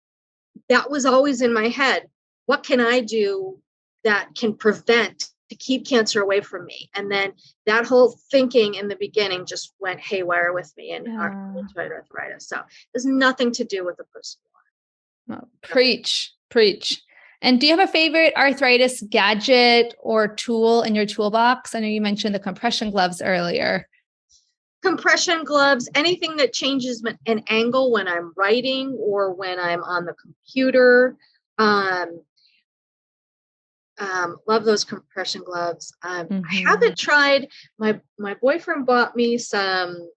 that was always in my head. What can I do that can to keep cancer away from me? And then that whole thinking in the beginning just went haywire with me and rheumatoid arthritis. So there's nothing to do with the person. Oh, preach. And do you have a favorite arthritis gadget or tool in your toolbox? I know you mentioned the compression gloves earlier. Compression gloves, anything that changes an angle when I'm writing or when I'm on the computer. Love those compression gloves. I haven't tried, my boyfriend bought me some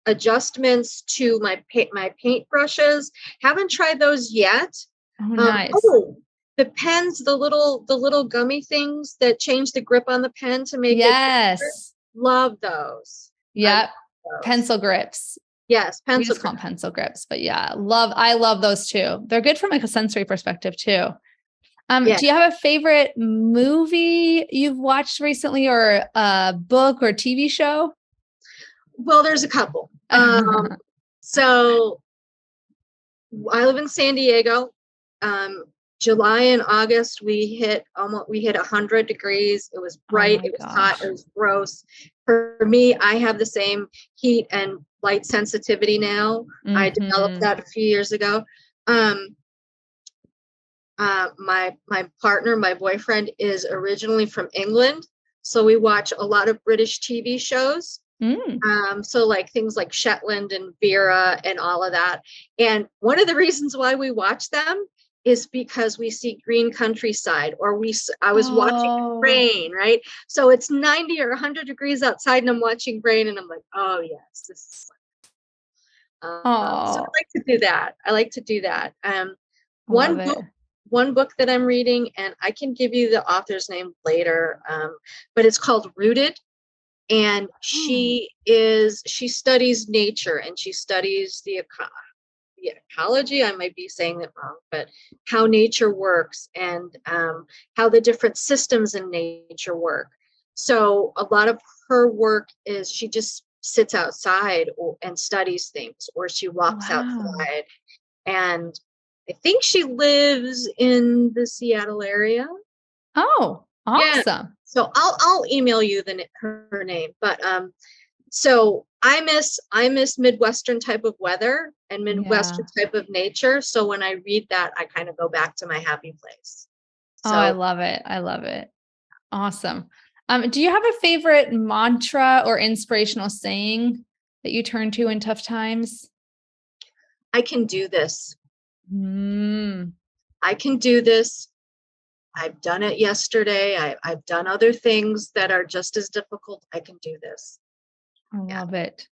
adjustments to my paint brushes. Haven't tried those yet. Oh, nice. The pens, the little gummy things that change the grip on the pen to make it better. Love those. Yep. Pencil grips. Yes, we just call them pencil grips, but I love those too. They're good from like a sensory perspective too. Do you have a favorite movie you've watched recently, or a book or TV show? Well, there's a couple. So I live in San Diego. July and August, we hit 100 degrees. It was bright. It was hot. It was gross. For me, I have the same heat and light sensitivity now. I developed that a few years ago. My partner, my boyfriend, is originally from England, so we watch a lot of British TV shows. So like things like Shetland and Vera and all of that. And one of the reasons why we watch them is because we see green countryside, or I was watching rain, right? So it's 90 or 100 degrees outside and I'm watching rain and I'm like, oh yes, this is so I like to do that. One book that I'm reading, and I can give you the author's name later, but it's called Rooted. And she studies nature, and she studies the ecology. I might be saying it wrong, but how nature works, and how the different systems in nature work. So a lot of her work is she just sits outside and studies things, or she walks outside. And I think she lives in the Seattle area. Oh, Yeah. awesome. So I'll email you her name. But so I miss Midwestern type of weather and Yeah. Midwestern type of nature. So when I read that, I kind of go back to my happy place. Oh, I So love it. I love it. Awesome. Do you have a favorite mantra or inspirational saying that you turn to in tough times? I can do this. Mm, I can do this. I've done it yesterday. I've done other things that are just as difficult. I can do this. I Yeah. love it.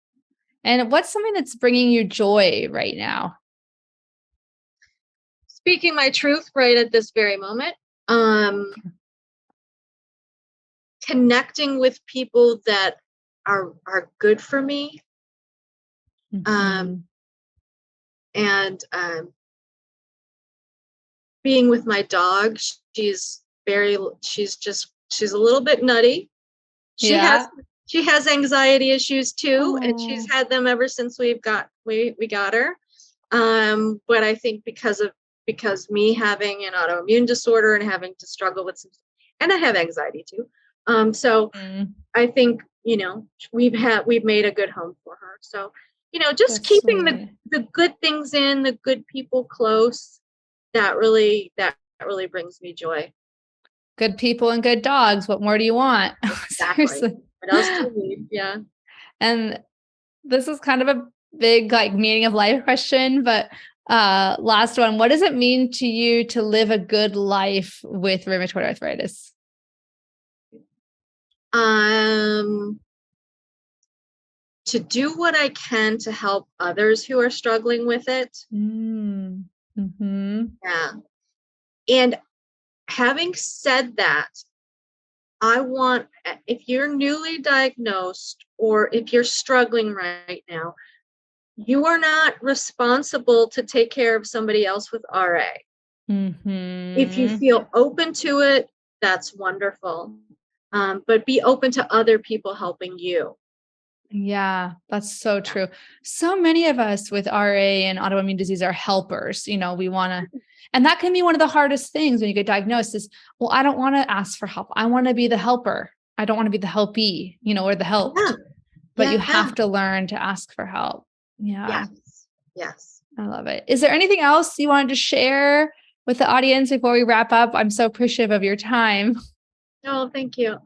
And what's something that's bringing you joy right now? Speaking my truth right at this very moment. Connecting with people that are good for me. Mm-hmm. And being with my dog. She's a little bit nutty. She Yeah. has anxiety issues too, and Oh. she's had them ever since we got her. But I think because me having an autoimmune disorder and having to struggle with some, and I have anxiety too. So Mm, I think, we've made a good home for her. So, just that's keeping sweet. the good things in, the good people close, that really brings me joy. Good people and good dogs. What more do you want? Exactly. Seriously. What else do you need? Yeah. And this is kind of a big like meaning of life question, but last one. What does it mean to you to live a good life with rheumatoid arthritis? Um, to do what I can to help others who are struggling with it. Mm, mm-hmm. Yeah. And having said that, if you're newly diagnosed or if you're struggling right now, you are not responsible to take care of somebody else with RA. If you Mm-hmm. feel open to it, that's wonderful. But be open to other people helping you. Yeah, that's so Yeah. true. So many of us with RA and autoimmune disease are helpers. We want to, and that can be one of the hardest things when you get diagnosed is, well, I don't want to ask for help. I want to be the helper. I don't want to be the helpee, or the Yeah. helped, but you Yeah. have to learn to ask for help. Yeah, Yes. Yes. I love it. Is there anything else you wanted to share with the audience before we wrap up? I'm so appreciative of your time. Oh, thank you.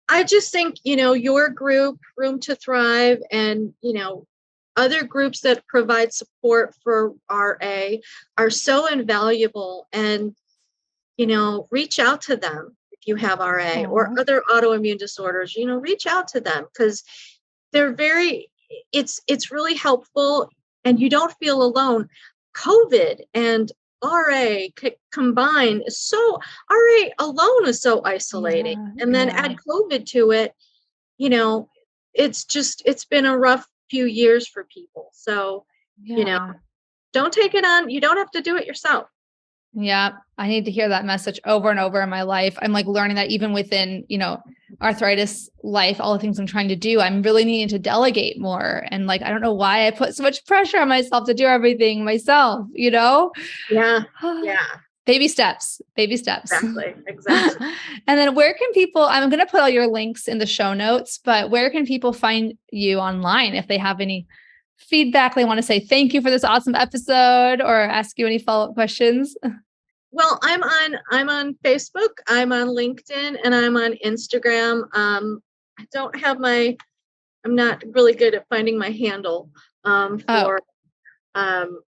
I just think, your group, Room to Thrive, and, other groups that provide support for RA are so invaluable. And, reach out to them if you have RA or Aw. other autoimmune disorders, reach out to them because it's really helpful and you don't feel alone. COVID and RA combine RA alone is so isolating. Yeah, And then yeah, add COVID to it, you know, it's been a rough few years for people. So, you know, yeah. don't take it on. You don't have to do it yourself. Yeah, I need to hear that message over and over in my life. I'm like learning that even within, Arthritis Life, all the things I'm trying to do, I'm really needing to delegate more. And like, I don't know why I put so much pressure on myself to do everything myself, Yeah. Yeah. Baby steps, baby steps. Exactly. Exactly. And then where can people, I'm going to put all your links in the show notes, but where can people find you online if they have any feedback, they want to say thank you for this awesome episode or ask you any follow-up questions? Well, I'm on Facebook, I'm on LinkedIn, and I'm on Instagram. I don't have I'm not really good at finding my handle Oh, for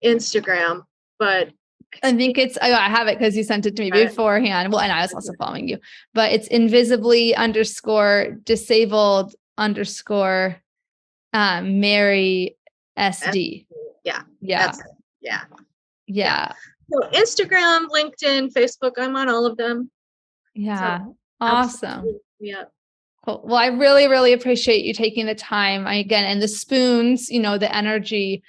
Instagram, but I think I have it because you sent it to me beforehand. Well, and I was also following you, but it's invisibly _ disabled _ Mary SD. yeah, Yeah. that's it. Yeah. Yeah. Yeah. So Instagram, LinkedIn, Facebook, I'm on all of them. Yeah. So Awesome. absolutely. Yeah. Cool. Well, I really, really appreciate you taking the time again, and the spoons, the energy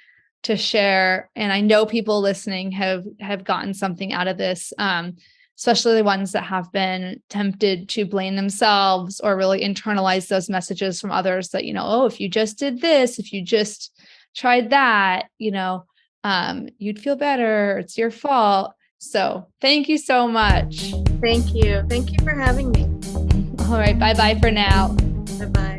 to share. And I know people listening have gotten something out of this, especially the ones that have been tempted to blame themselves or really internalize those messages from others that, oh, if you just did this, if you just tried that, you'd feel better. It's your fault. So thank you so much. Thank you. Thank you for having me. All right. Bye-bye for now. Bye-bye.